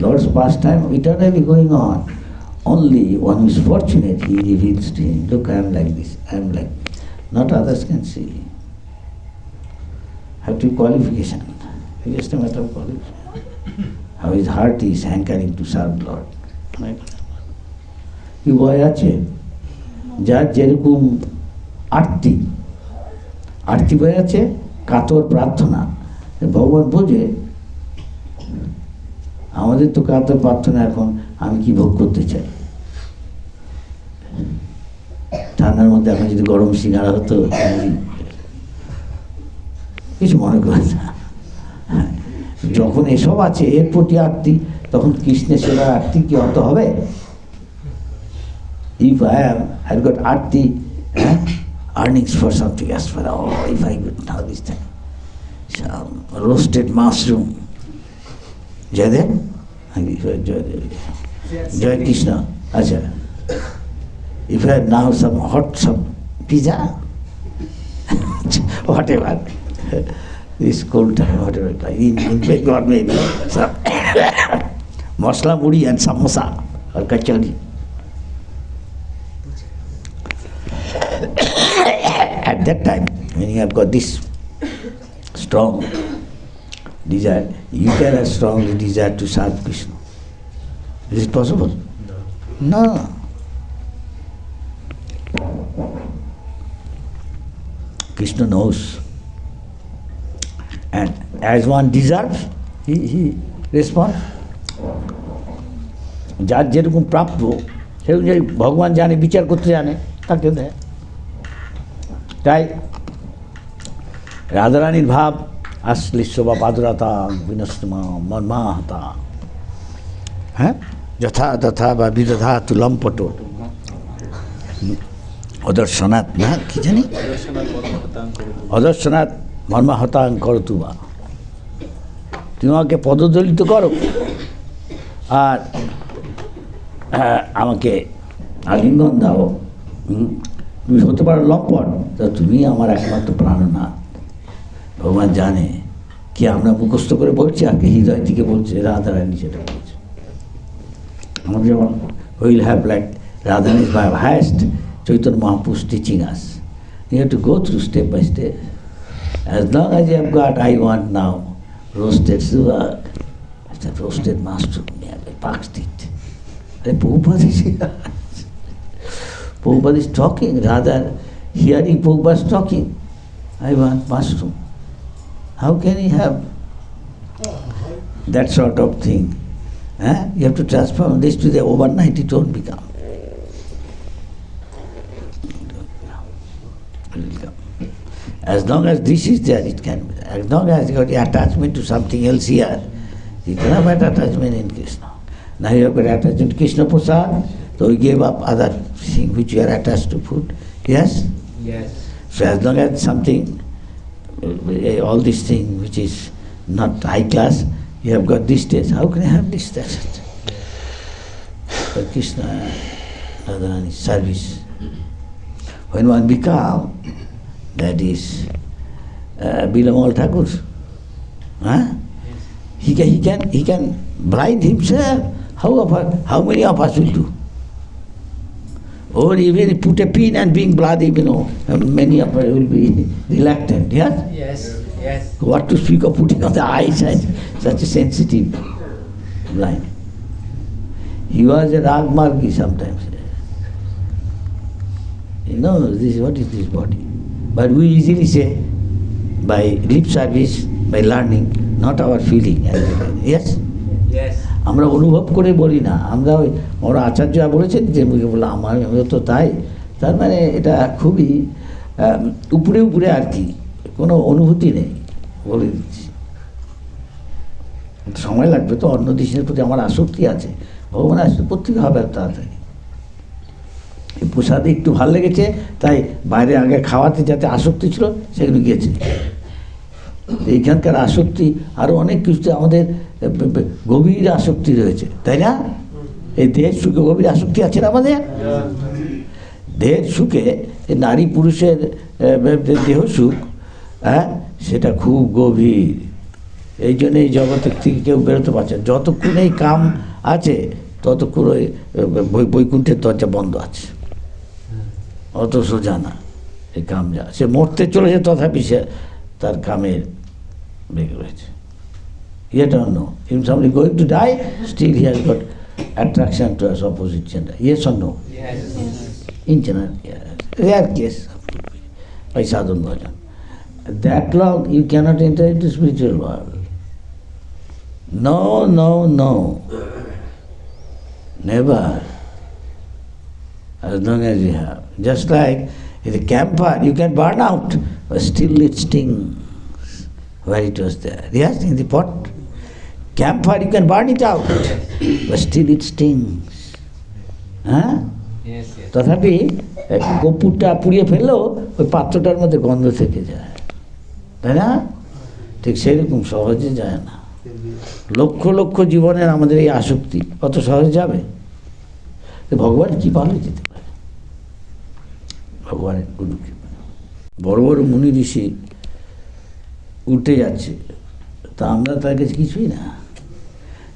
Lord's pastime eternally going on. Only one who is fortunate, he reveals to him, look, I am like this, I am like this. Not others can see. Have to be qualification. It's just a matter of qualification. How his heart is hankering to serve Lord. কি বয় আছে যার যেরকম আরতি বয় আছে, কাতর প্রার্থনা, ভগবান বোঝে। আমাদের তো কাতর প্রার্থনা এখন আমি কি ভোগ করতে চাই। ঠান্ডার মধ্যে এখন যদি গরম সিঙ্গারা হতো কিছু মনে করে না। যখন এসব আছে এর প্রতি আরতি, তখন কৃষ্ণের সেবার আরতি কি অত হবে? If I've got arti, earnings for something else, for if I could now this thing, some roasted mushroom. Jayadev? Jai Krishna. Acha. If I had now some pizza, whatever, this cold time, whatever, in Bengal maybe, some masla muri and samosa or kachori. At that time, when you have got this strong desire, you can have strongly desire to serve Krishna. Is it possible? No. Krishna knows. And as one deserves, he responds. যার যেরকম প্রাপ্য সেরকম যে ভগবান জানে, বিচার করতে জানে, তাকে দেয়। তাই রাধারানীর ভাব আশ্লিষ্য বা পাদুরাতা বিনষ্টমা মর্মাহতা, হ্যাঁ, যথা তথা বা বিদধা তুলম্পট অদর্শনাথ, না কি জানি, অদর্শনাথ মর্মাহতাং করতু বা, তুমি আমাকে পদদলিত করো আর আমাকে আলিঙ্গন দাও, তুমি হতে পারো লম্পট, তা তুমি আমার একমাত্র প্রাণনাথ। ভগবান জানে কি আমরা মুখস্থ করে বলছি আর কি হৃদয় থেকে বলছে, রাধারানী সেটা বলছে। আমরা যেমন will have like Radharani is my highest, Chaitanya Mahaprabhu is teaching us. You have to go through step by step. As long as you have got, I want now roasted Subhag, roasted mushroom, I packed it. Prabhupada is talking, rather hearing Prabhupada is talking, I want mushroom. How can he have that sort of thing? You have to transform this to the overnight, it won't become. As long as this is there, it can be. As long as you got the attachment to something else here, you can have that attachment in Krishna. Now you have got attachment to Krishna Prasad, so you gave up other things which you are attached to food. Yes? Yes. So as long as something, all these things which is not high class, you have got this taste. How can I have this taste? But Krishna, Radharani, service. When one become, that is Bilamal Thakur, he can blind himself. How many of us will do? Or even put a pin and bring blood, even many of us will be reluctant. Yes? Yes. Yes. What to speak of putting on the eyes, such a sensitive blind. He was a Ragmargi sometimes. You know, what is this body? But we easily say, by lip service, by learning, not our feeling. Yes? Yes. আমরা অনুভব করে বলি না, আমরা ওরা আচার্য বলেছেন যে মুখে বললাম আমিও তো তাই, তার মানে এটা খুবই উপরে উপরে আর কি, কোনো অনুভূতি নেই, বলে দিচ্ছি। সময় লাগবে তো, অন্য দেশের প্রতি আমার আসক্তি আছে, ভগবান আসলে প্রত্যেকে হবে তাড়াতাড়ি। এই প্রসাদে একটু ভালো লেগেছে, তাই বাইরে আগে খাওয়াতে যাতে আসক্তি ছিল সেগুলো গিয়েছে। এইখানকার আসক্তি আরও অনেক কিছুতে আমাদের গভীর আসক্তি রয়েছে, তাই না? এই দেশ সুখে গভীর আসক্তি আছে না আমাদের? দেহের সুখে এই নারী পুরুষের দেহ সুখ, হ্যাঁ, সেটা খুব গভীর। এই জন্য এই জগতের থেকে কেউ বেরোতে পারছে না। যতক্ষণ এই কাম আছে ততক্ষণ ওই বৈকুণ্ঠের দরজা বন্ধ আছে। অত সোজা না এই কাম, যা সে মরতে চলেছে তথাপি সে তার কামের বেগে রয়েছে। You don't know. If somebody going to die, still he has got attraction to his opposite gender. Yes or no? Yes. In general, yes. Rare case. By sadhana bhajan. That long you cannot enter into spiritual world. No, no, no. Never. As long as you have. Just like in the campfire, you can burn out, but still it stings where it was there. Yes, in the pot. Campfire, you can burn it out, but still it stings. Huh? Yes, yes. তথাপি কর্পূরটা পুড়িয়ে ফেললেও ওই পাত্রটার মধ্যে গন্ধ থেকে যায়, তাই না? ঠিক সেরকম সহজে যায় না। লক্ষ লক্ষ জীবনের আমাদের এই আসক্তি কত সহজে যাবে? ভগবান কি ভালো যেতে পারে, ভগবানের কোনো কৃপা। বড় বড় মুনি ঋষি উঠে যাচ্ছে, তা আমরা তার কাছে কিছুই না।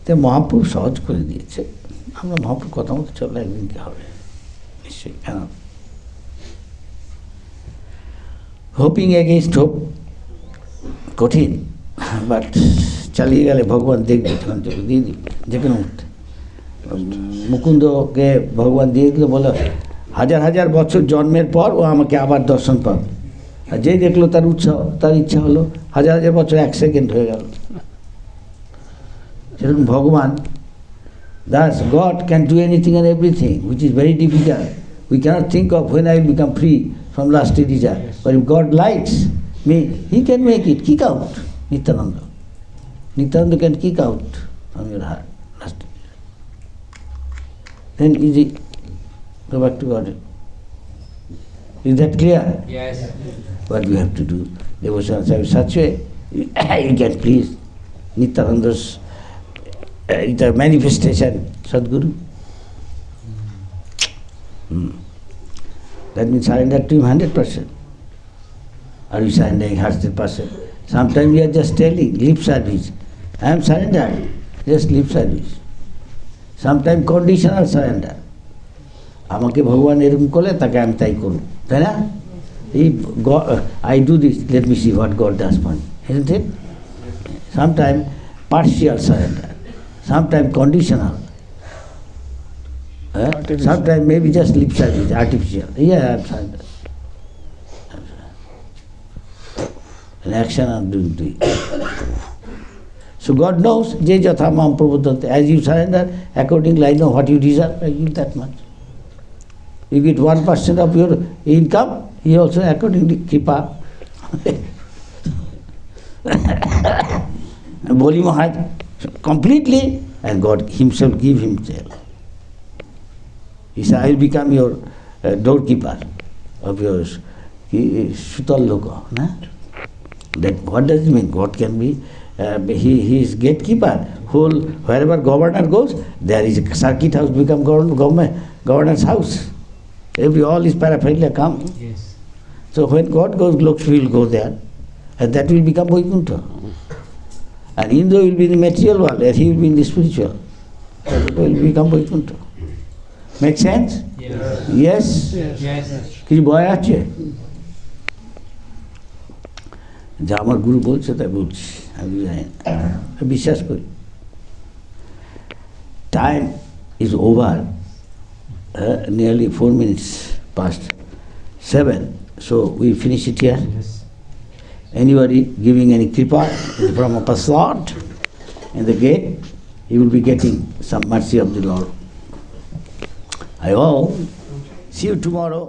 তাই মহাপ্রভু সহজ করে দিয়েছে। আমরা মহাপ্রভু কথা মতো চললে একদিনকে হবে নিশ্চয়ই। কেন হোপিং এগেইনস্ট হোপ কঠিন, বাট চালিয়ে গেলে ভগবান দেখবে, যখন দিয়ে দিবে যে কোনো মুহূর্তে। মুকুন্দকে ভগবান দিয়ে দিল, বলে হাজার হাজার বছর জন্মের পর ও আমাকে আবার দর্শন পাবে। আর যেই দেখলো তার উৎসাহ, তার ইচ্ছা হলো, হাজার হাজার বছর 1 সেকেন্ড হয়ে গেল। সেরকম ভগবান, thus God can do anything and everything, which is very difficult. We cannot think of when I will become free from lusty desire. But if God likes me, He can make it, kick out. Nityananda. Nityananda can kick out from your heart lusty desire. Then easy, go back to God. Is that clear? Yes. What we have to do? Devotional service such way you can please Nityananda's the manifestation, Sadguru. That means surrender to him 100%. Are you surrendering 100%? Sometimes we are just telling, lip service. I am surrendered, just lip service. Sometimes conditional surrender. আমাকে ভগবান এরকম করলে তাকে আমি তাই করব, তাই না? If God, I do this, let me see what God does for me, isn't it? Sometimes partial surrender, sometimes conditional, sometimes maybe just lip service, artificial. Yeah, I'm surrendered. An action I'm doing to it. So God knows, je jatha mam prabodhante. As you surrender, accordingly I know what you deserve, I give that much. You get 1% of your income, He also accordingly kripa. Boli Maharaj completely, and God Himself give Himself. He said, I will become your doorkeeper of your Sutal Loka. That what does it mean? God can be, he is gatekeeper. Wherever governor goes, there is a circuit house become governor's house. All his paraphernalia come. Yes. So when God goes, Lakshmi will go there, and that will become Vaikuntha. And Indra will be in the material world, and he will be in the spiritual. That will become Vaikuntha. Make sense? Yes. Yes? Yes. কিছু ভয় আছে? যা আমার গুরু বলছে তাই বলছি, আমি জানি না, বিশ্বাস করি। Time is over. Nearly 4 minutes past 7. So we finish it here. Yes. Anybody giving any kripa from a prasad in the gate, he will be getting some mercy of the Lord. I hope. See you tomorrow.